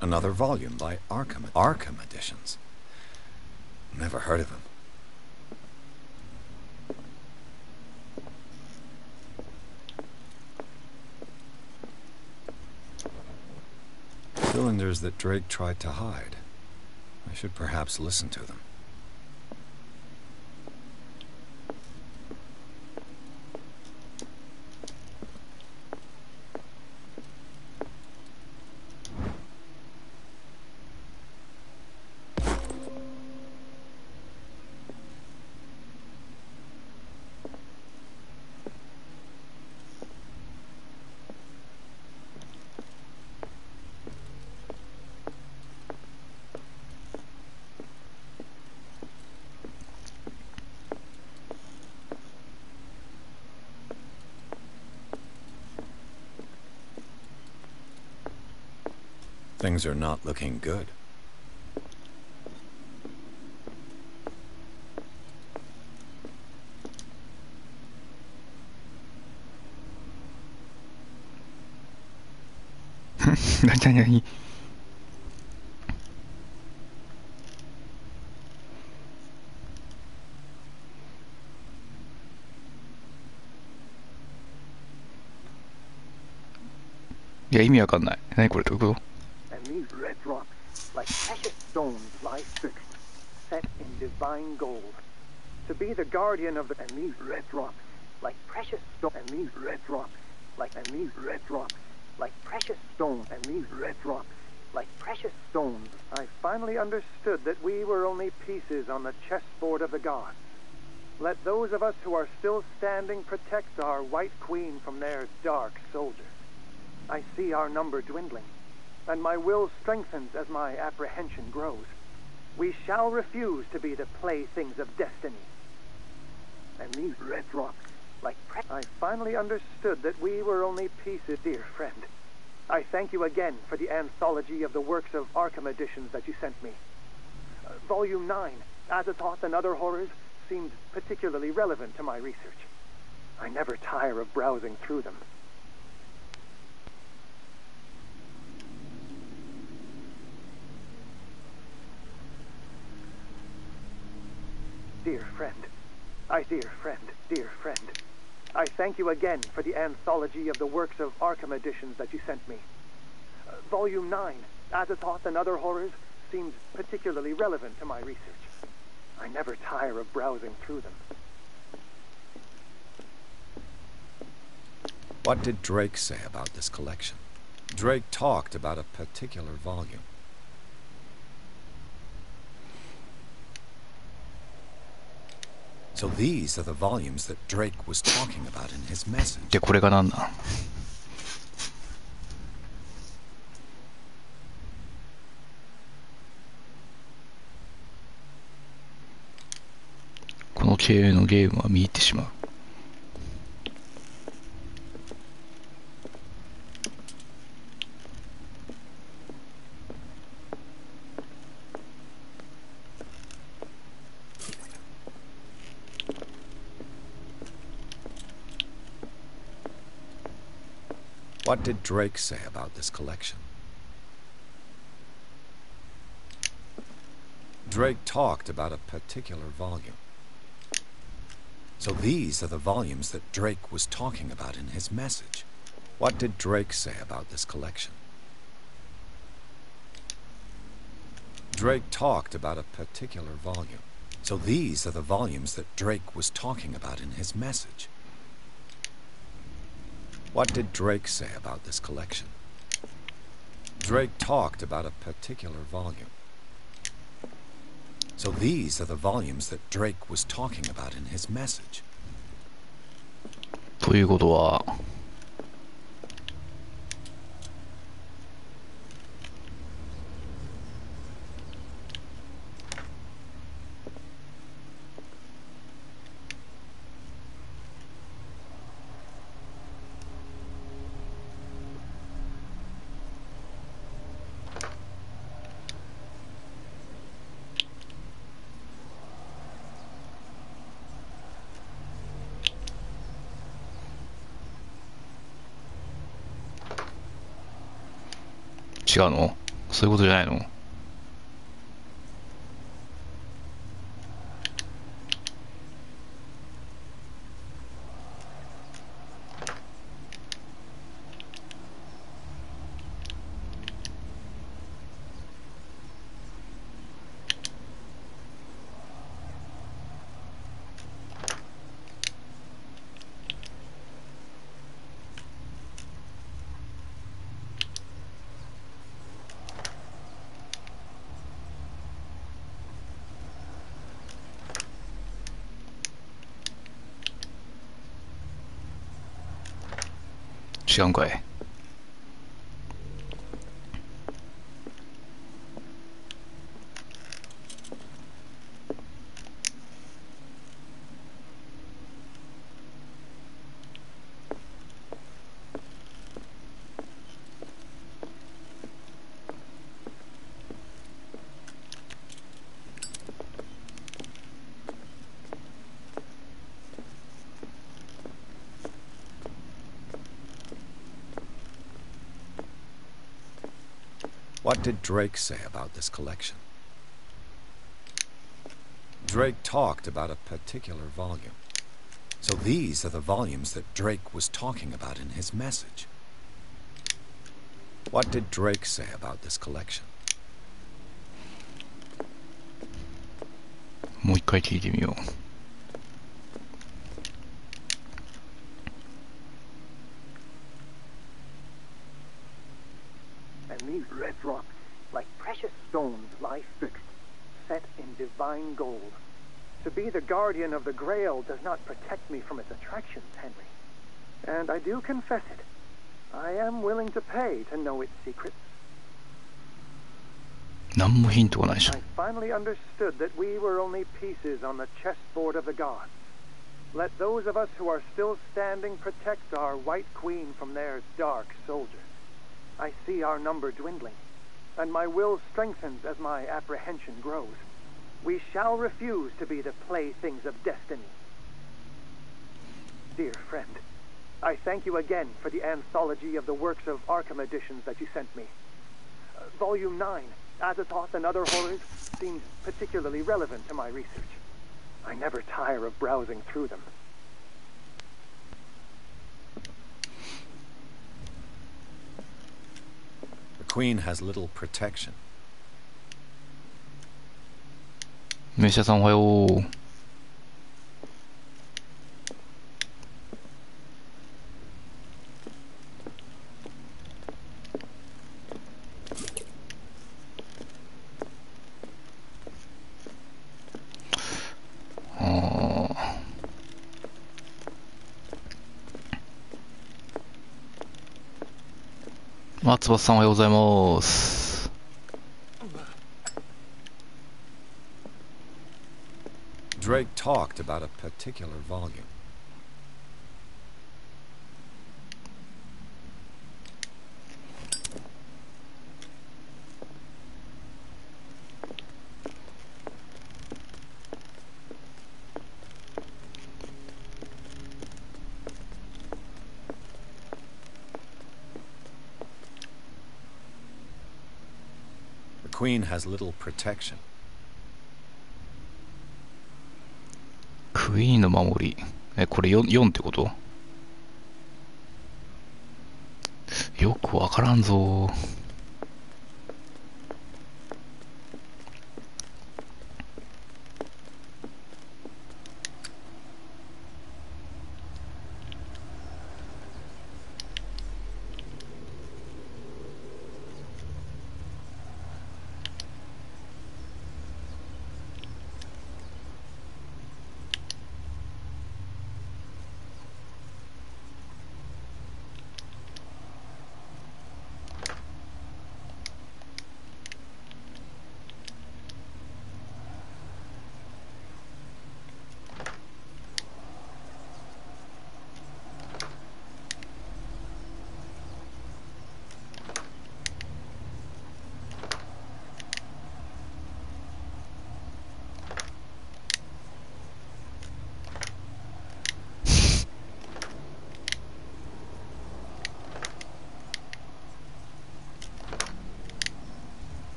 Another volume by Arkham editions. Never heard of him. Cylinders that Drake tried to hide. I should perhaps listen to them. Things are not looking good.何いや、意味わかんない。何これ、どういうこと？ These red rocks, like precious stones, lie fixed, set in divine gold. To be the guardian of the... And these red rocks, like precious stones... And these red rocks, like precious stones... And these red rocks, like precious stones... I finally understood that we were only pieces on the chessboard of the gods. Let those of us who are still standing protect our White Queen from their dark soldiers. I see our number dwindling, and my will strengthens as my apprehension grows. We shall refuse to be the playthings of destiny. And these red rocks, like I finally understood that we were only pieces, dear friend. I thank you again for the anthology of the works of Arkham editions that you sent me. Volume 9, Azathoth and Other Horrors, seemed particularly relevant to my research. I never tire of browsing through them. Dear friend, I thank you again for the anthology of the works of Arkham editions that you sent me. Volume 9, Azathoth and Other Horrors, seemed particularly relevant to my research. I never tire of browsing through them. What did Drake say about this collection? Drake talked about a particular volume. So these are the volumes that Drake was talking about in his message. で、これが何だ？この経営のゲームは見入ってしまう。What did Drake say about this collection? Drake talked about a particular volume. So these are the volumes that Drake was talking about in his message. What did Drake say about this collection? Drake talked about a particular volume. So these are the volumes that Drake was talking about in his message. What did Drake say about this collection? Drake talked about a particular volume. So these are the volumes that Drake was talking about in his message. ということは、違うの？そういうことじゃないの？違うんかい。What did Drake say about this collection? Drake talked about a particular volume. So these are the volumes that Drake was talking about in his message. What did Drake say about this collection? もう一回聞いてみよう。And these red rocks, like precious stones, lie fixed, set in divine gold. To be the guardian of the Grail does not protect me from its attractions, Henry. And I do confess it. I am willing to pay to know its secrets. 何もヒントがないじゃん。 I finally understood that we were only pieces on the chessboard of the gods. Let those of us who are still standing protect our White Queen from their dark soldiers. I see our number dwindling, and my will strengthens as my apprehension grows. We shall refuse to be the playthings of destiny. Dear friend, I thank you again for the anthology of the works of Arkham editions that you sent me. Volume 9, Azathoth and Other Horrors, seems particularly relevant to my research. I never tire of browsing through them. The Queen has little protection. メシャさんおはよう。松葉さんおはようございます。Drake talked about a particular volume. The Queen has little protection. クイーンの守り。これ 4ってこと？よくわからんぞ。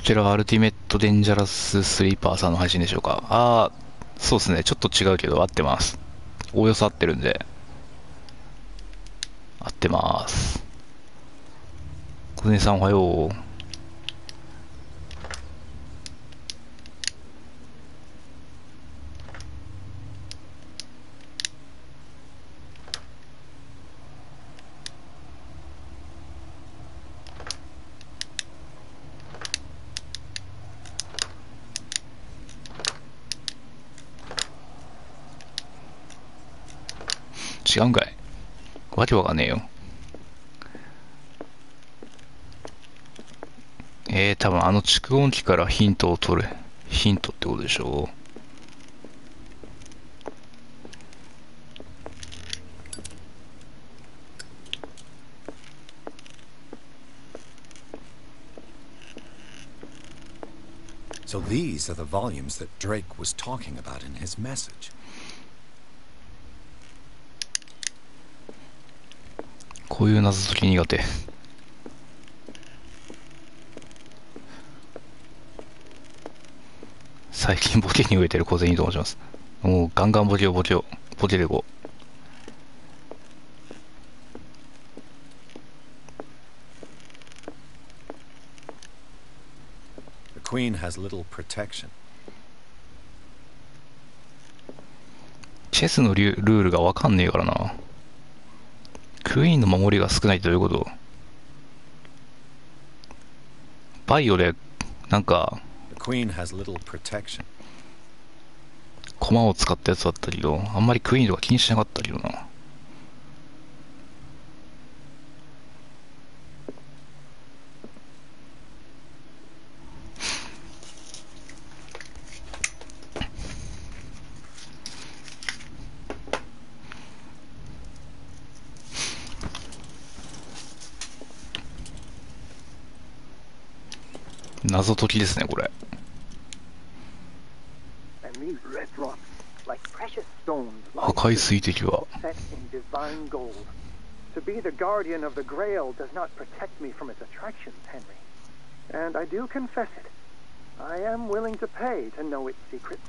こちらはアルティメットデンジャラススリーパーさんの配信でしょうか。そうですね。ちょっと違うけど合ってます。おおよそ合ってるんで。合ってます。小根さんおはよう。違うんかい。わけわかんねえよ。多分あの蓄音機からヒントを取る。ヒントってことでしょう。So these are the volumes that Drake was talking about in his message. こういう謎解き苦手。最近ボケに植えてる小銭と申します。もうガンガンボケでいこう。The Queen has little protection. チェスのルールがわかんねえからな。クイーンの守りが少ないってどういうこと？バイオでなんか駒を使ったやつだったけど、あんまりクイーンとか気にしなかったけどな。謎解きですね、これ。破壊水滴はTo be the guardian of the Grail does not protect me from its attractions, Henry. And I do confess it. I am willing to pay to know its secrets.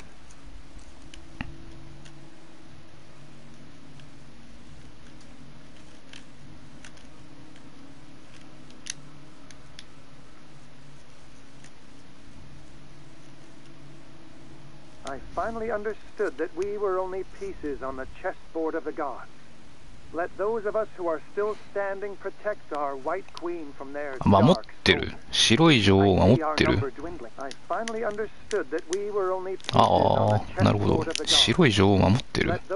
I finally understood that we were only pieces on the chessboard of the gods. Let those of us who are still standing protect our white queen from their 守ってる。白い女王を守ってる。ああ、なるほど。白い女王を守ってる。って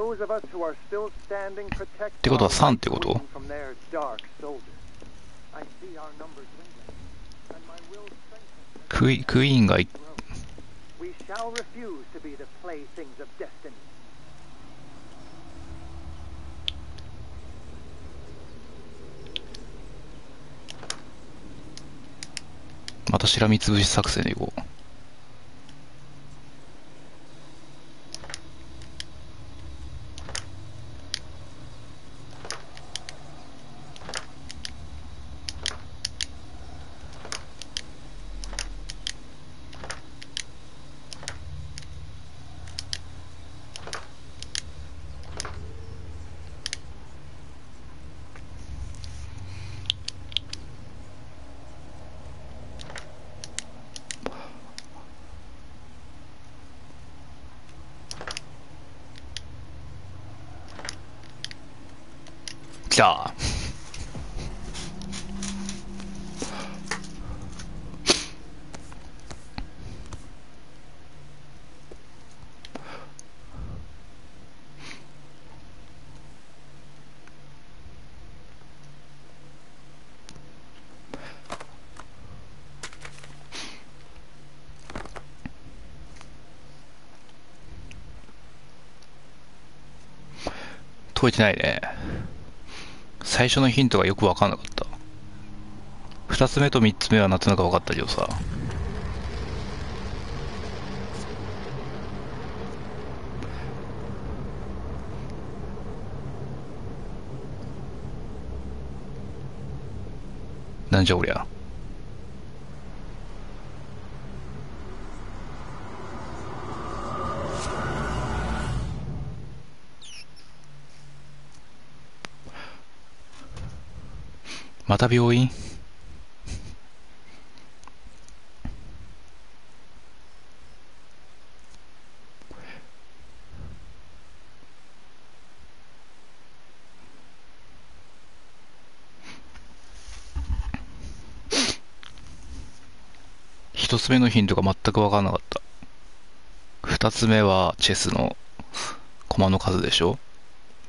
ことは3ってこと？クイーンがまたしらみつぶし作戦でいこう。来た。解いてないね。最初のヒントがよく分かんなかった。2つ目と3つ目はなんとなく分かったけどさ。なんじゃおりゃ。また病院？一つ目のヒントが全く分からなかった。二つ目はチェスの駒の数でしょ。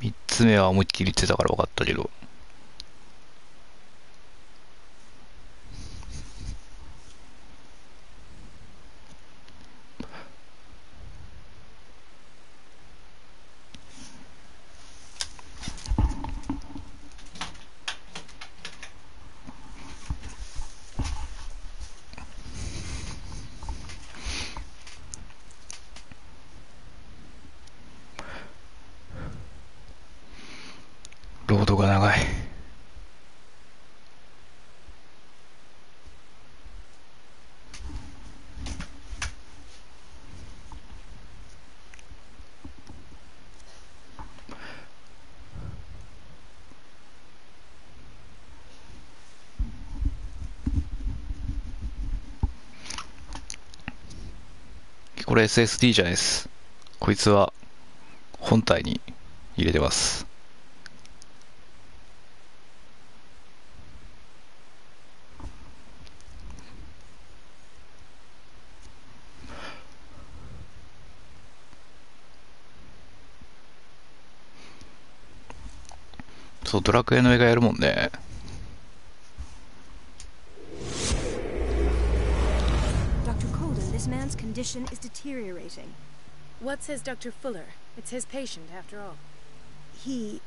三つ目は思いっきり言ってたから分かったけど。ロードが長い。これ SSD じゃないです。こいつは本体に入れてます。そう、ドラクエの映画やるもんね。Dr. Colden, this man's condition is deteriorating. What says Dr. Fuller? It's his patient, after all. He's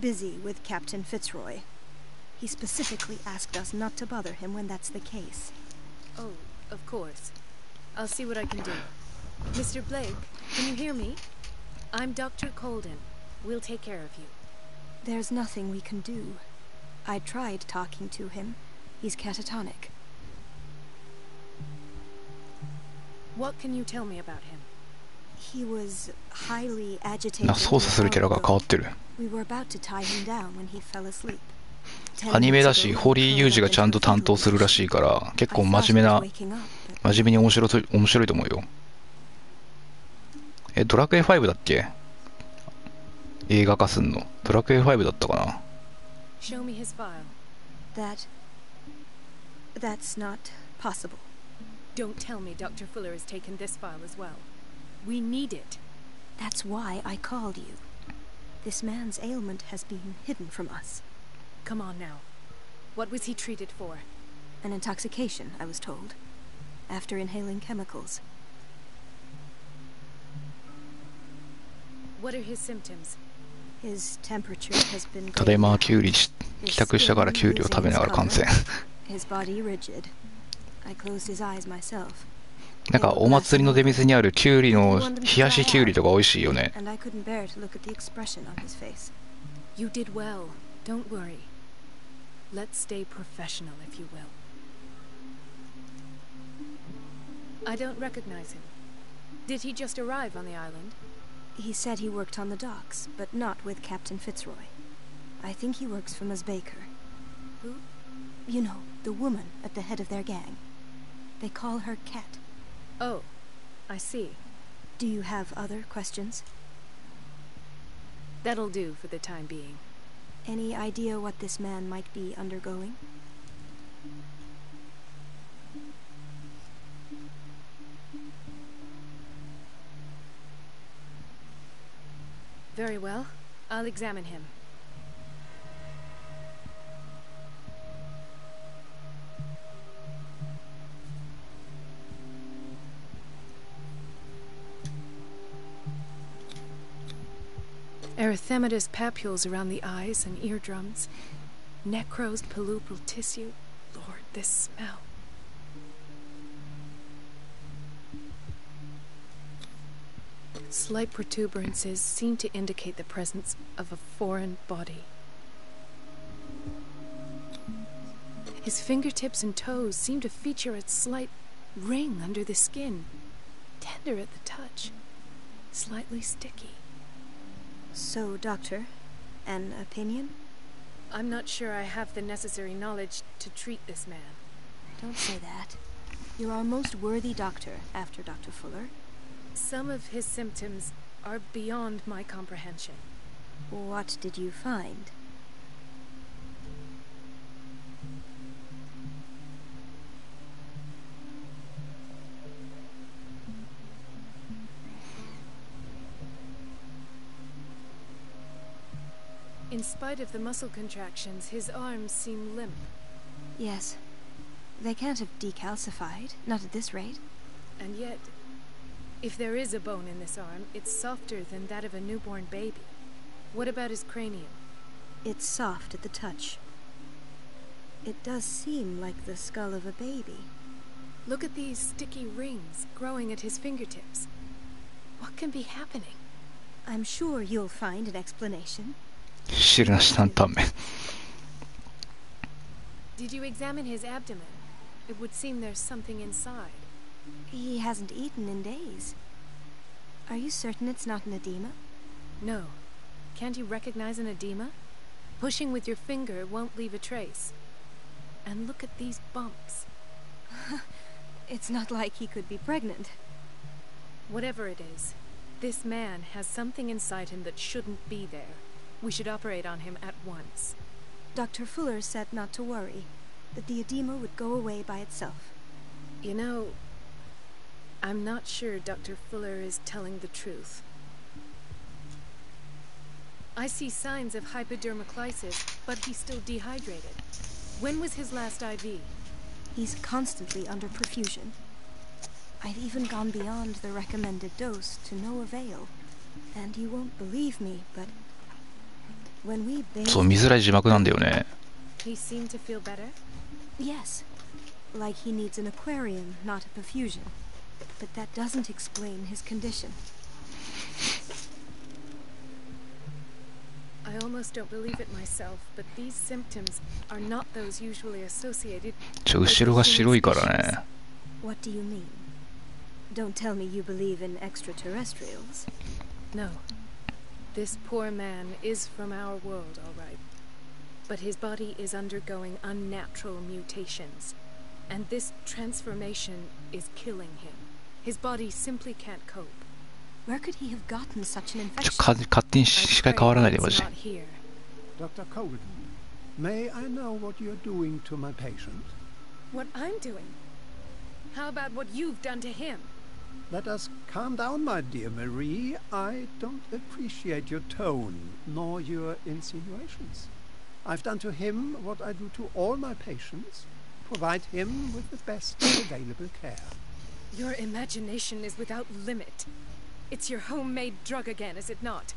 busy with Captain Fitzroy. He specifically asked us not to bother him when that's the case. Oh, of course. I'll see what I can do. Mr. Blake, can you hear me? I'm Dr. Colden. We'll take care of you. There's nothing we can do. I tried talking to him. He's catatonic. What can you tell me about him? He was highly agitated. 操作するキャラが変わってる。We were about to tie him down when he fell asleep. アニメだし、堀井雄二がちゃんと担当するらしいから、結構真面目に面白いと思うよ。ドラクエ5だっけ？映画化すんの。ドラクエ5だったかな。 Show me his file. That's not possible. Don't tell me Dr. Fuller has taken this file as well. We need it. That's why I called you. This man's ailment has been hidden from us. Come on now. What was he treated for? An intoxication, I was told. After inhaling chemicals. What are his symptoms? His temperature has been ただいまキュウリ帰宅したからキュウリを食べながら観戦。His body rigid. I closed his eyes myself. なんかお祭りの出店にあるキュウリの冷やしキュウリとか美味しいよね。And I couldn't bear to look at the expression on his face. You did well. Don't worry. Let's stay professional, if you will. I don't recognize him. Did he just arrive on the island? He said he worked on the docks, but not with Captain Fitzroy. I think he works for Ms. Baker. Who? You know, the woman at the head of their gang. They call her Cat. Oh, I see. Do you have other questions? That'll do for the time being. Any idea what this man might be undergoing? Very well. I'll examine him. Erythematous papules around the eyes and eardrums. Necrosed palpebral tissue. Lord, this smell. Slight protuberances seem to indicate the presence of a foreign body. His fingertips and toes seem to feature a slight ring under the skin. Tender at the touch. Slightly sticky. So, Doctor, an opinion? I'm not sure I have the necessary knowledge to treat this man. Don't say that. You're our most worthy doctor after Dr. Fuller. Some of his symptoms are beyond my comprehension. What did you find? In spite of the muscle contractions, his arms seem limp. Yes. They can't have decalcified, not at this rate. And yet, if there is a bone in this arm, it's softer than that of a newborn baby. What about his cranium? It's soft at the touch. It does seem like the skull of a baby. Look at these sticky rings growing at his fingertips. What can be happening? I'm sure you'll find an explanation. 汁なし担々麺。 Did you examine his abdomen? It would seem there's something inside. He hasn't eaten in days. Are you certain it's not an edema? No. Can't you recognize an edema? Pushing with your finger won't leave a trace. And look at these bumps. It's not like he could be pregnant. Whatever it is, this man has something inside him that shouldn't be there. We should operate on him at once. Dr. Fuller said not to worry, that the edema would go away by itself. You know, I'm not sure Dr. Fuller is telling the truth. I see signs of hypodermoclysis, but he's still dehydrated. When was his last IV? He's constantly under perfusion. I've even gone beyond the recommended dose to no avail. And you won't believe me, but when we bathed... そう、見づらい字幕なんだよね。 He seemed to feel better? Yes. Like he needs an aquarium, not a perfusion. But that doesn't explain his condition. I almost don't believe it myself, but these symptoms are not those usually associated. 後ろが白いからね。 What do you mean? Don't tell me you believe in extraterrestrials. No. This poor man is from our world, all right. But his body is undergoing unnatural mutations. And this transformation is killing him. His body simply can't cope. Where could he have gotten such an 勝 infection? 手に視界変わらないでマジで。 Not here. Dr. Colden, may I know what you're doing to my patient? What I'm doing? How about what you've done to him? Let us calm down, my dear Marie. I don't appreciate your tone, nor your insinuations. I've done to him what I do to all my patients. Provide him with the best available care. Your imagination is without limit. It's your homemade drug again, is it not?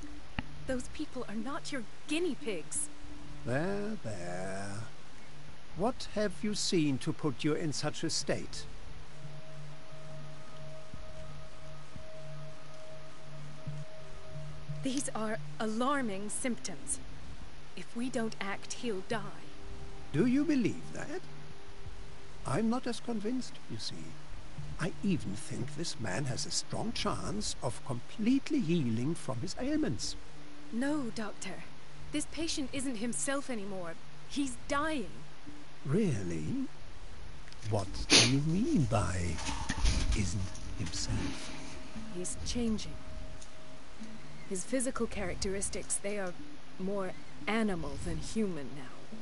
Those people are not your guinea pigs. There, there. What have you seen to put you in such a state? These are alarming symptoms. If we don't act, he'll die. Do you believe that? I'm not as convinced, you see. I even think this man has a strong chance of completely healing from his ailments. No, Doctor. This patient isn't himself anymore. He's dying. Really? What do you mean by isn't himself? He's changing. His physical characteristics, they are more animal than human now.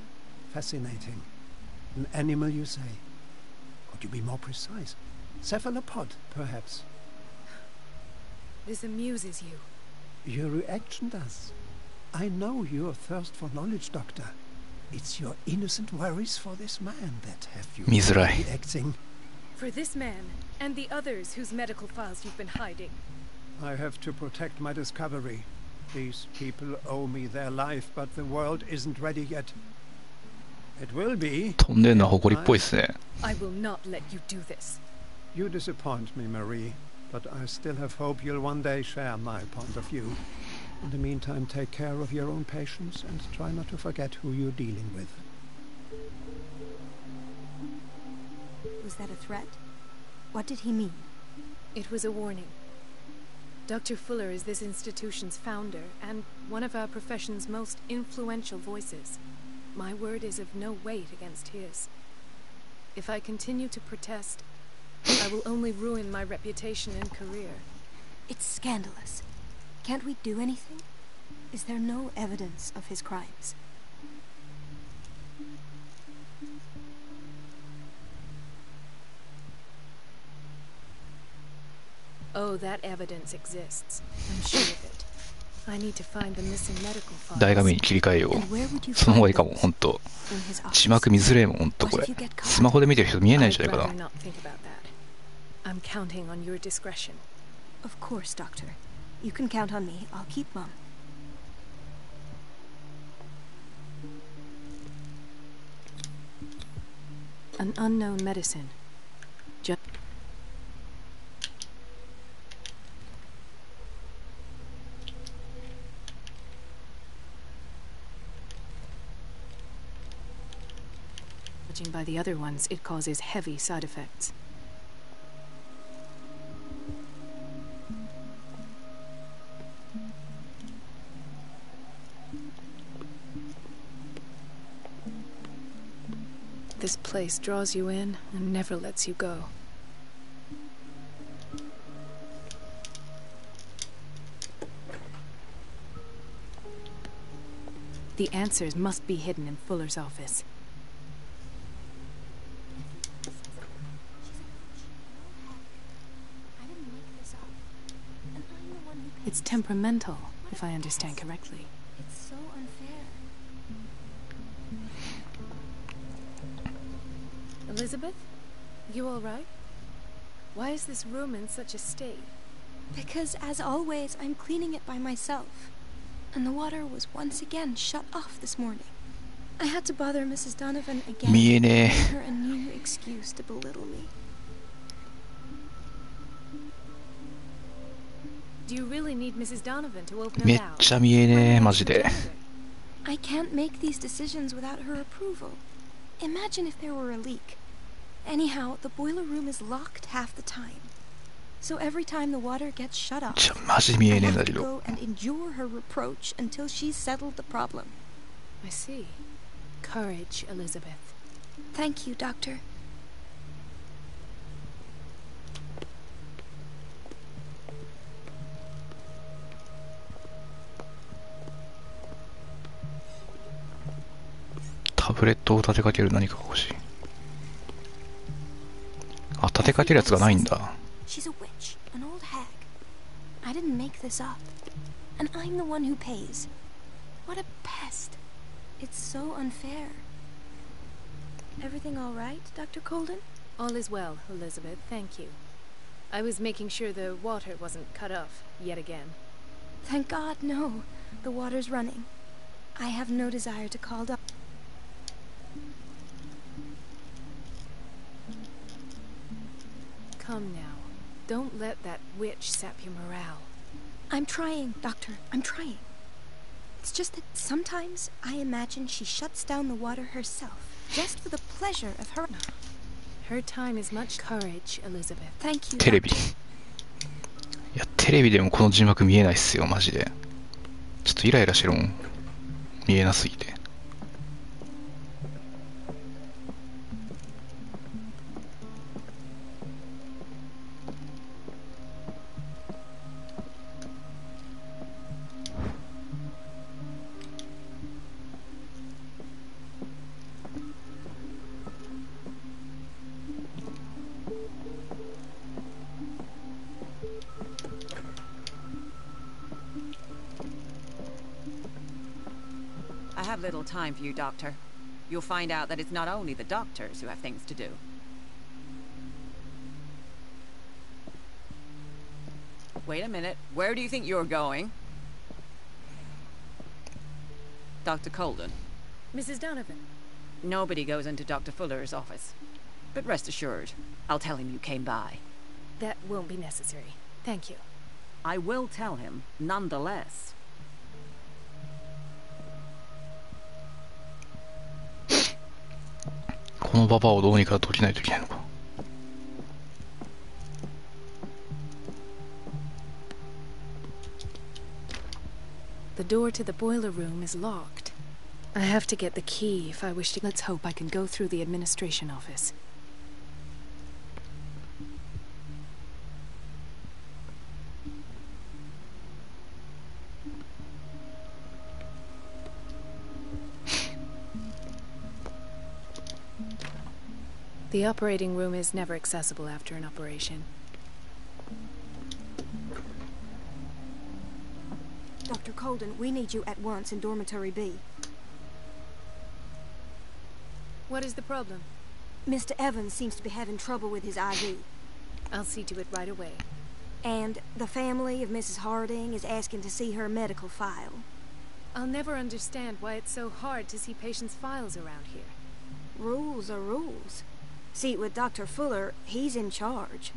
Fascinating. An animal, you say? Could you be more precise? Cephalopod, perhaps? This amuses you. Your reaction does. I know your thirst for knowledge, Doctor. It's your innocent worries for this man that have you reacting. For this man, and the others whose medical files you've been hiding. I have to protect my discovery. These people owe me their life, but the world isn't ready yet. It will be. 飛んでんのは埃っぽいですね。 I will not let you do this. You disappoint me, Marie, but I still have hope you'll one day share my point of view. In the meantime, take care of your own patients and try not to forget who you're dealing with. Was that a threat? What did he mean? It was a warning. Dr. Fuller is this institution's founder and one of our profession's most influential voices. my word is of no weight against his. If I continue to protest, I will only ruin my reputation and career. It's scandalous. Can't we do anything? Is there no evidence of his crimes? Oh, that evidence exists. I'm sure of it. I need to find the missing medical files. 大画面に切り替えよう。その方がいいかも、ほんと。字幕見づれえもん、ほんとこれ。スマホで見てる人見えないんじゃないかな。I'd rather not think about that. I'm counting on your discretion. Of course, Doctor. You can count on me. I'll keep mum. An unknown medicine. Judging by the other ones, it causes heavy side effects. This place draws you in and never lets you go. The answers must be hidden in Fuller's office. It's temperamental, if I understand correctly. It's so unfair. Elizabeth? You all right? Why is this room in such a state? Because, as always, I'm cleaning it by myself. And the water was once again shut off this morning. I had to bother Mrs. Donovan again. 見えね Give her a new excuse to belittle me. Do you really need Mrs. Donovan to open え。め her っ mouth? ちゃ見えねえ、マジで。 I can't make these decisions without her approval. Imagine if there were a leak. Anyhow, the boiler room is locked half the time. So every time the water gets shut off, マジ見 I えねえん have だけ to ど。 go and endure her reproach until she's settled the problem. I see. Courage, Elizabeth. Thank you, Doctor. タブレットを立てかける何かが欲しい。あ、立てかけるやつがないんだ。 She's a witch, an old hag. I didn't make this up. And I'm the one who pays. What a pest. It's so unfair. Everything all right, Dr. Colden? All is well, Elizabeth, thank you. I was making sure the water wasn't cut off yet again. Thank God, no. The water's running. I have no desire to call Doc. Come now. Don't let that witch sap your morale. I'm trying, Doctor. I'm trying. It's just that sometimes I imagine she shuts down the water herself, just for the pleasure of her. Her time is much courage, Elizabeth. Thank you. テレビ。いや、テレビでもこの字幕見えないっすよ、マジで。ちょっとイライラしてるもん。見えなすぎて。I have little time for you, Doctor. You'll find out that it's not only the doctors who have things to do. Wait a minute. Where do you think you're going? Dr. Colden. Mrs. Donovan. Nobody goes into Dr. Fuller's office. But rest assured, I'll tell him you came by. That won't be necessary. Thank you. I will tell him, nonetheless. このババアをどうにか解きないといけないのか。The door to the boiler room is locked. I have to get the key if I wish to. Let's hope I can go through the administration office. The operating room is never accessible after an operation. Dr. Colden, we need you at once in Dormitory B. What is the problem? Mr. Evans seems to be having trouble with his IV. I'll see to it right away. And the family of Mrs. Harding is asking to see her medical file. I'll never understand why it's so hard to see patients' files around here. Rules are rules. See, with Dr. Fuller, he's in charge.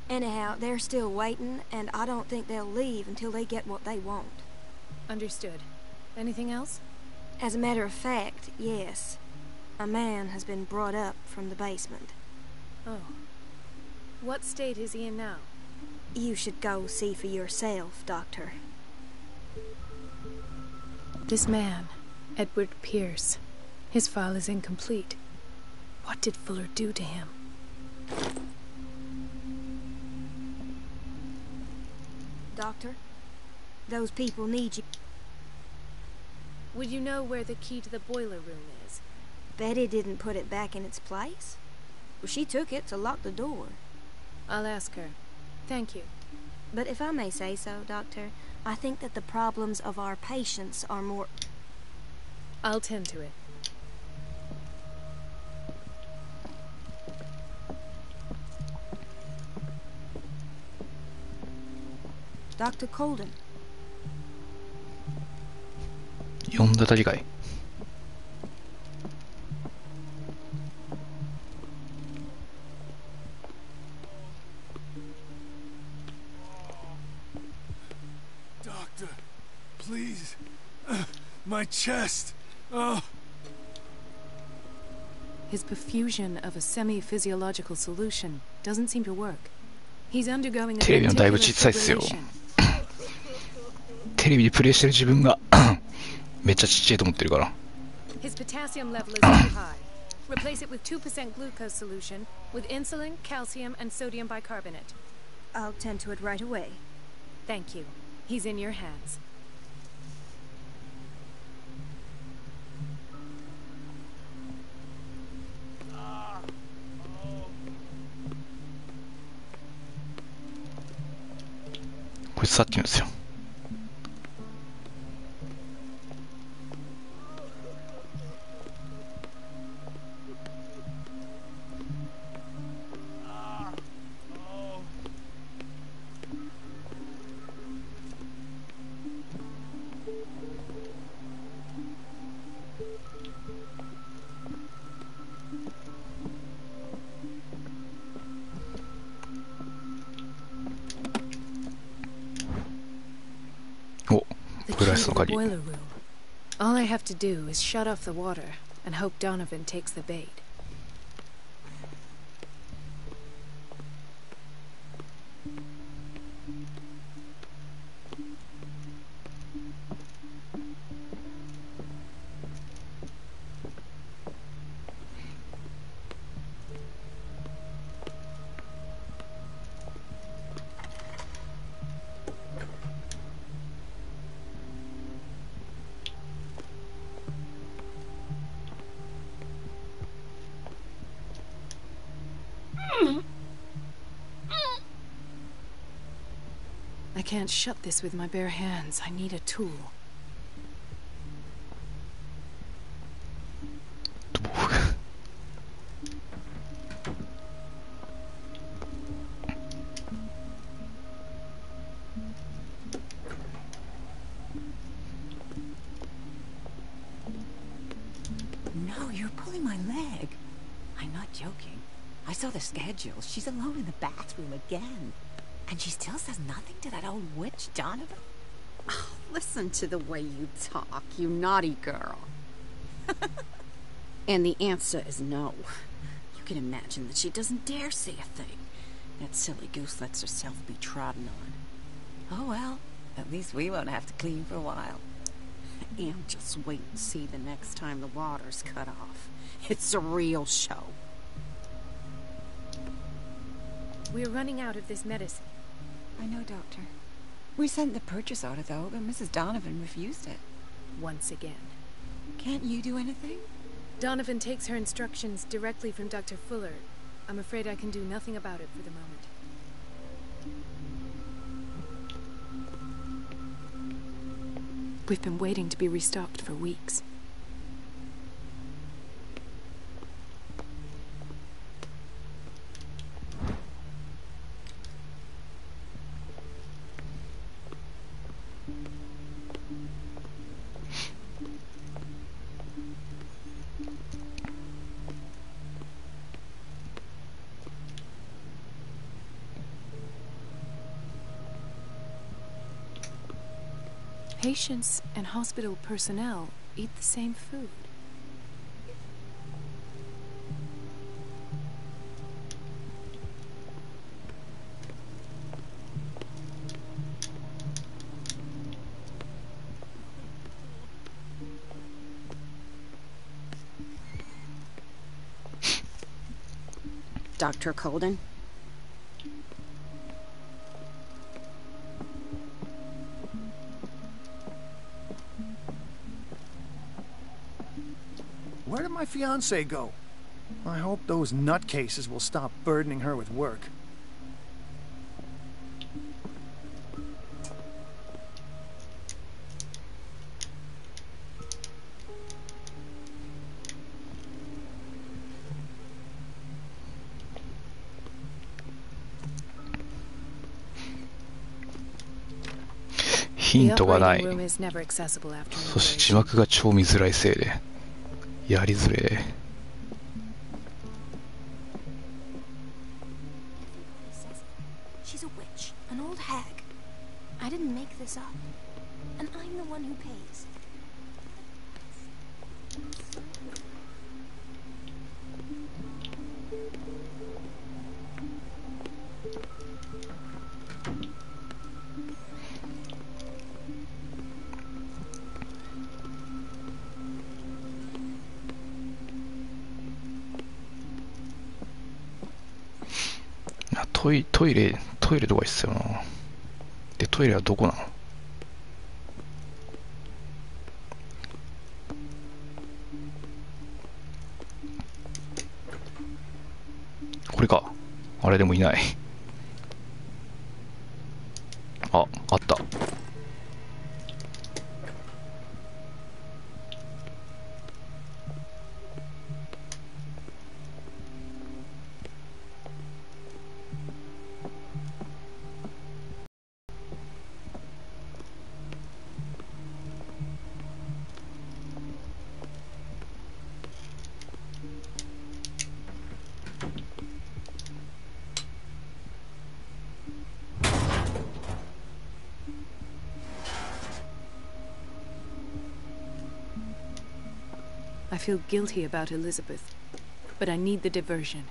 Anyhow, they're still waiting, and I don't think they'll leave until they get what they want. Understood. Anything else? As a matter of fact, yes. A man has been brought up from the basement. Oh. What state is he in now? You should go see for yourself, Doctor. This man, Edward Pierce, his file is incomplete. What did Fuller do to him? Doctor, those people need you. Would you know where the key to the boiler room is? Betty didn't put it back in its place. Well, she took it to lock the door. I'll ask her. Thank you. But if I may say so, Doctor, I think that the problems of our patients are more... I'll tend to it. Dr. Colden. 呼んだたりかい。Doctor, please. My chest. Oh. His perfusion of a semi-physiological solution doesn't seem to work. He's undergoing a テレビのだいぶ小さいっすよ。テレビでプレイしてる自分がめっちゃちっちゃいと思ってるから。His potassium level is too high. Replace it with 2% glucose solution with insulin, calcium, and sodium bicarbonate. I'll tend to it right away. Thank you. He's in your hands.これさっきのですよ。The key to the boiler room. All I have to do is shut off the water and hope Donovan takes the bait. I can't shut this with my bare hands. I need a tool. No, you're pulling my leg. I'm not joking. I saw the schedule. She's alone in the bathroom again. And she still says nothing to that old witch, Donovan? Oh, listen to the way you talk, you naughty girl. And the answer is no. You can imagine that she doesn't dare say a thing. That silly goose lets herself be trodden on. Oh well, at least we won't have to clean for a while. And just wait and see the next time the water's cut off. It's a real show. We're running out of this medicine. I know, Doctor. We sent the purchase order, though, but Mrs. Donovan refused it. Once again. Can't you do anything? Donovan takes her instructions directly from Dr. Fuller. I'm afraid I can do nothing about it for the moment. We've been waiting to be restocked for weeks. Patients and hospital personnel eat the same food. Dr. Colden? Where did my fiancé go? I hope those nutcases will stop burdening her with work.ヒントがない。そして字幕が超見づらいせいでやりづれえ。She's a witch, an old hag. I didn't make this up, and I'm the one who pays.トイレとか必要な。で、トイレはどこなの？これか。あれでもいない。あった。I feel guilty about Elizabeth, but I need the diversion.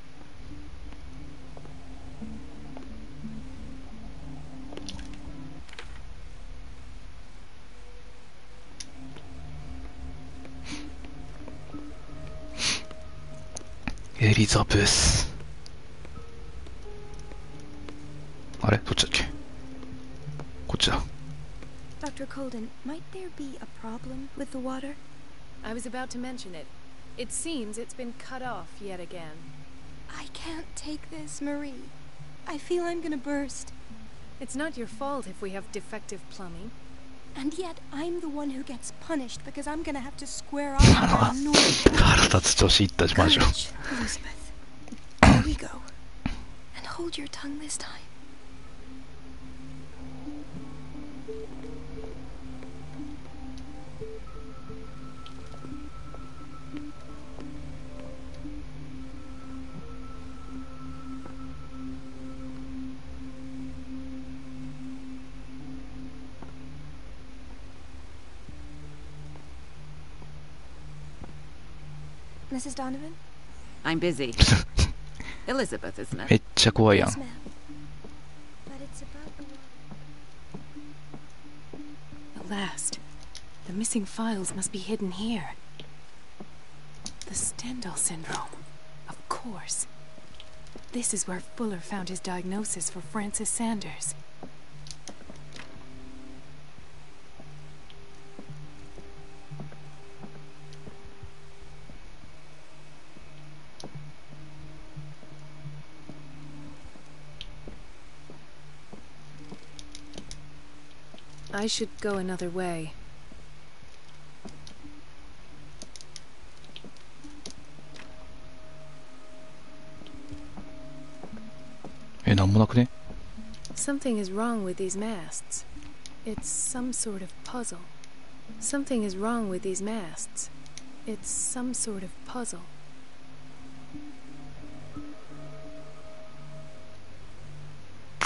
Elizabeth. あれ？どっちだっけ？こっちだ。Dr. Colden, might there be a problem with the water? I was about to mention it. It seems it's been cut off yet again. I can't take this, Marie. I feel I'm gonna burst. It's not your fault if we have defective plumbing. And yet, I'm the one who gets punished because I'm gonna have to square off with that noise. Courage, Elizabeth. Here we go. And hold your tongue this time. Mrs. Donovan? I'm busy. Elizabeth, isn't it? めっちゃ怖いやん。Yes, ma'am. But it's about the At last. The missing files must be hidden here. The Stendhal syndrome. Of course. This is where Fuller found his diagnosis for Francis Sanders. I should go another way. なんもなくね? Something is wrong with these masts. It's some sort of puzzle. Something is wrong with these masts. It's some sort of puzzle.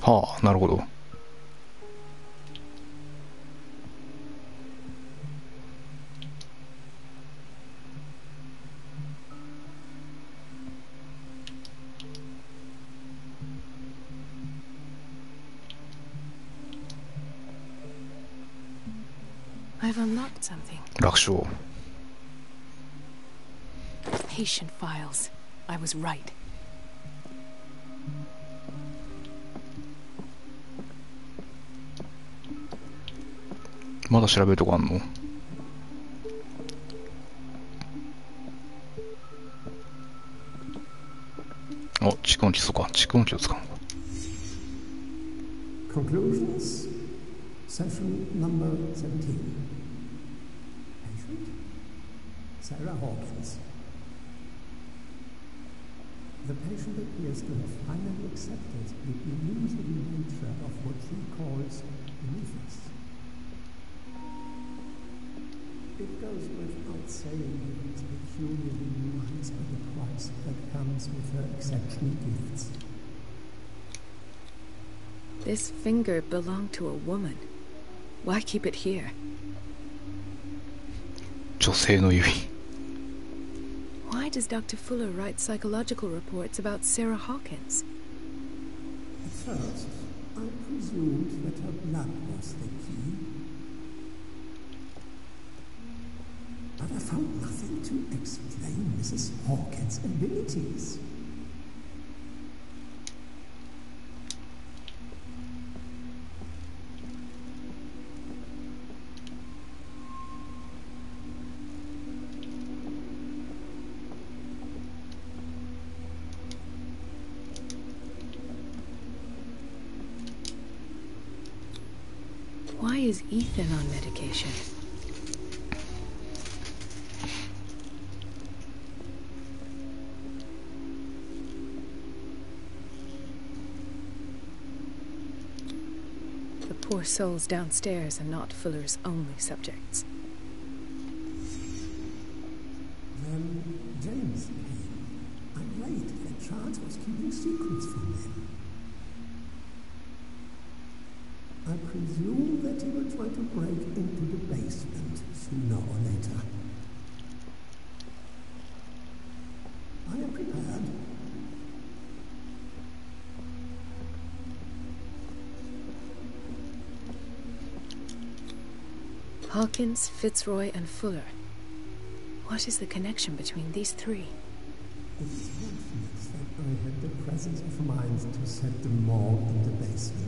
はあ、なるほど。I've unlocked something. 楽勝。Patient files. I was right. まだ調べるとこあんの？あ、蓄音機、そうか。蓄音機を使うのか。Conclusions. Session number 17. Patient? Sarah Hawkins. The patient appears to have finally accepted the illusory nature of what she calls beliefs. It goes without saying that these peculiar illusions are the price that comes with her exceptional gifts. This finger belonged to a woman. Why keep it here? 女性の指。Why does Dr. Fuller write psychological reports about Sarah Hawkins? At first, I presumed that her blood was the key. But I found nothing to explain Mrs. Hawkins' abilities. Why is Ethan on medication? The poor souls downstairs are not Fuller's only subjects. Then James came. I'm late that Charles was keeping secrets from him. I presume that he will try to break into the basement sooner or later. I am prepared. Hawkins, Fitzroy, and Fuller. What is the connection between these three? It is fortunate that I had the presence of mind to set them all in the basement.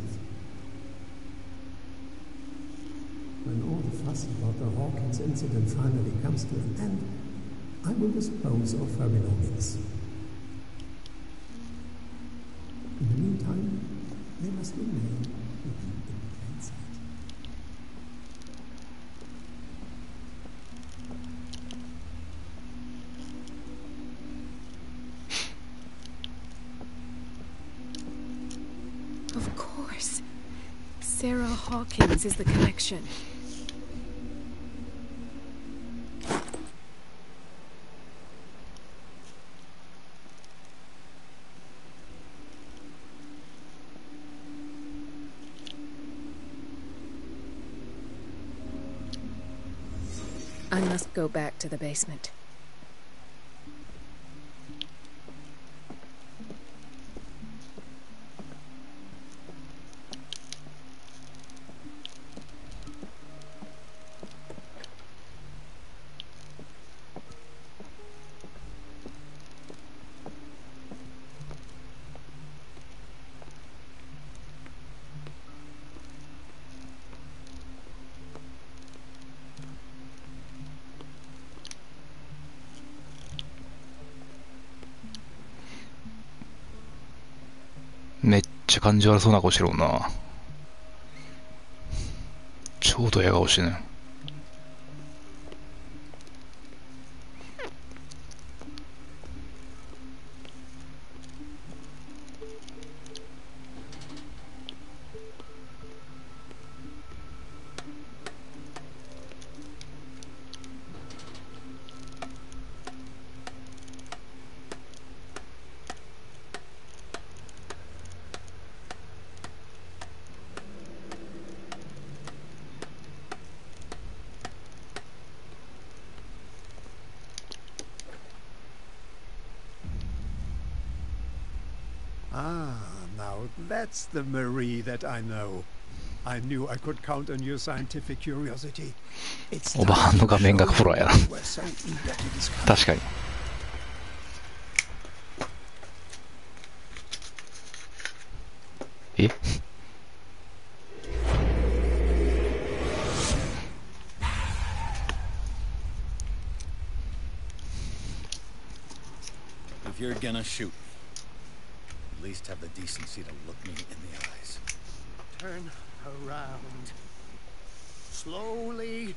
When all the fuss about the Hawkins incident finally comes to an end, I will dispose of her belongings. In the meantime, they must remain hidden in plain sight. Of course. Sarah Hawkins is the connection. I must go back to the basement. ちゃ感じ悪そうな顔してるもんな。ちょうどや顔してね。Ah, now that's the Marie that I know. I knew I could count on your scientific curiosity. It's おばはんの画面がフォローやな。確かに。えIf you're gonna shoot, at least have the decency to look me in the eyes. Turn around. Slowly.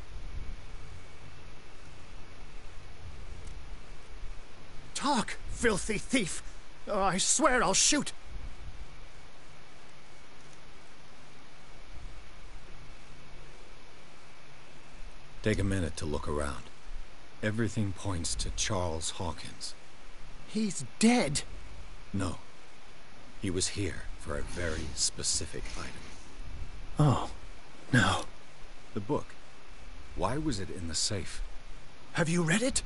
Talk, filthy thief! Or I swear I'll shoot! Take a minute to look around. Everything points to Charles Hawkins. He's dead! No. He was here for a very specific item. Oh, no. The book. Why was it in the safe? Have you read it?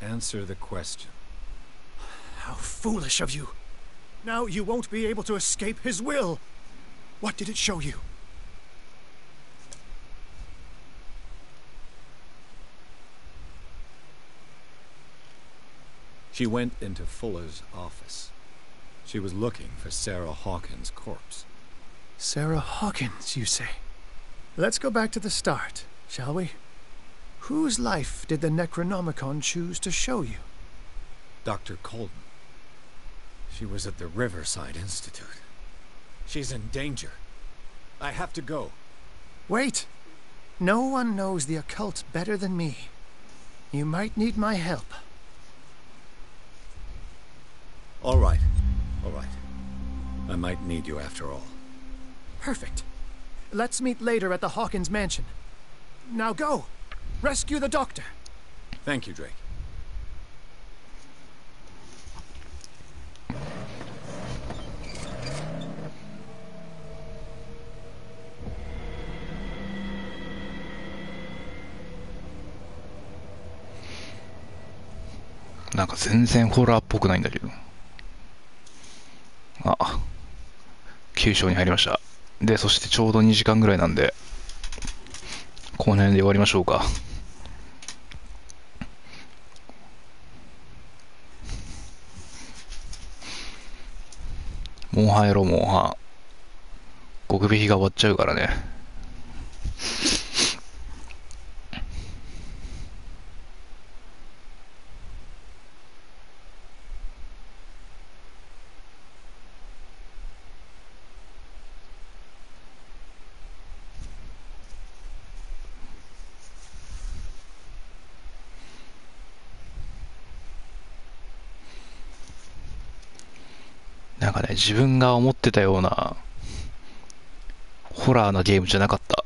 Answer the question. How foolish of you. Now you won't be able to escape his will. What did it show you? She went into Fuller's office. She was looking for Sarah Hawkins' corpse. Sarah Hawkins, you say? Let's go back to the start, shall we? Whose life did the Necronomicon choose to show you? Dr. Colton. She was at the Riverside Institute. She's in danger. I have to go. Wait. No one knows the occult better than me. You might need my help. All right. All right. I might need you after all. Perfect. Let's meet later at the Hawkins mansion. Now go. Rescue the doctor. Thank you, Drake. なんか全然ホラーっぽくないんだけど。あ、9章に入りました。で、そしてちょうど2時間ぐらいなんで、この辺で終わりましょうか。モンハンやろう、モンハン。極引きが終わっちゃうからね。なんかね、自分が思ってたようなホラーなゲームじゃなかった。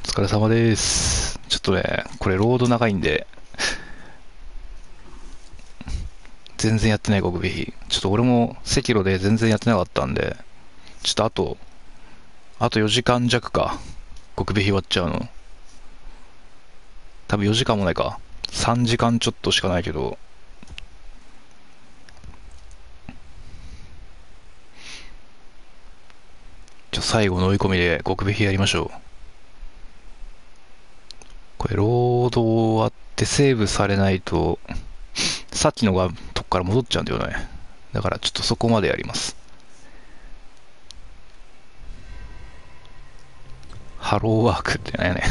お疲れ様です。ちょっとね、これロード長いんで、全然やってない極引き。ちょっと俺も赤炉で全然やってなかったんで、ちょっとあと4時間弱か、極引き終わっちゃうの。多分4時間もないか。3時間ちょっとしかないけど。最後の追い込みで極引きやりましょう。これロード終わってセーブされないと、さっきのがとこから戻っちゃうんだよね。だからちょっとそこまでやります。ハローワークってなんやねん。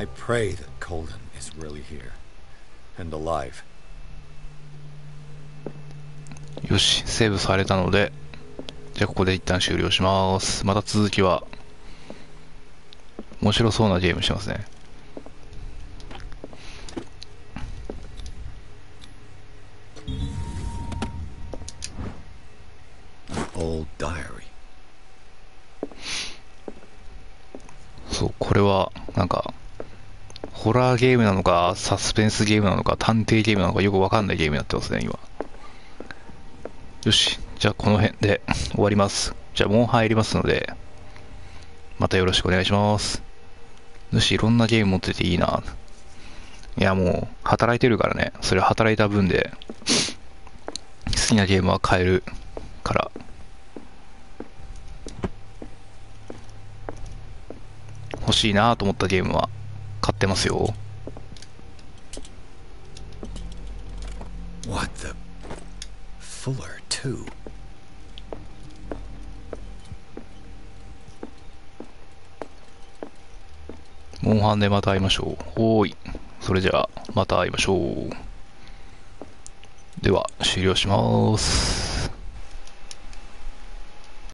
I pray that Colden is really here and alive. よし、セーブされたので、じゃあここで一旦終了します。また続きは面白そうなゲームしてますね。Old diary. そう、これはなんかホラーゲームなのかサスペンスゲームなのか探偵ゲームなのかよくわかんないゲームになってますね今。よし、じゃあこの辺で終わります。じゃあもう入りますのでまたよろしくお願いします。よし、いろんなゲーム持ってていいな。いやもう働いてるからね、それ働いた分で好きなゲームは買えるから欲しいなと思ったゲームは買ってますよ。 What the Fuller too. モンハンでまた会いましょう。おーい、それじゃあまた会いましょう。では終了します。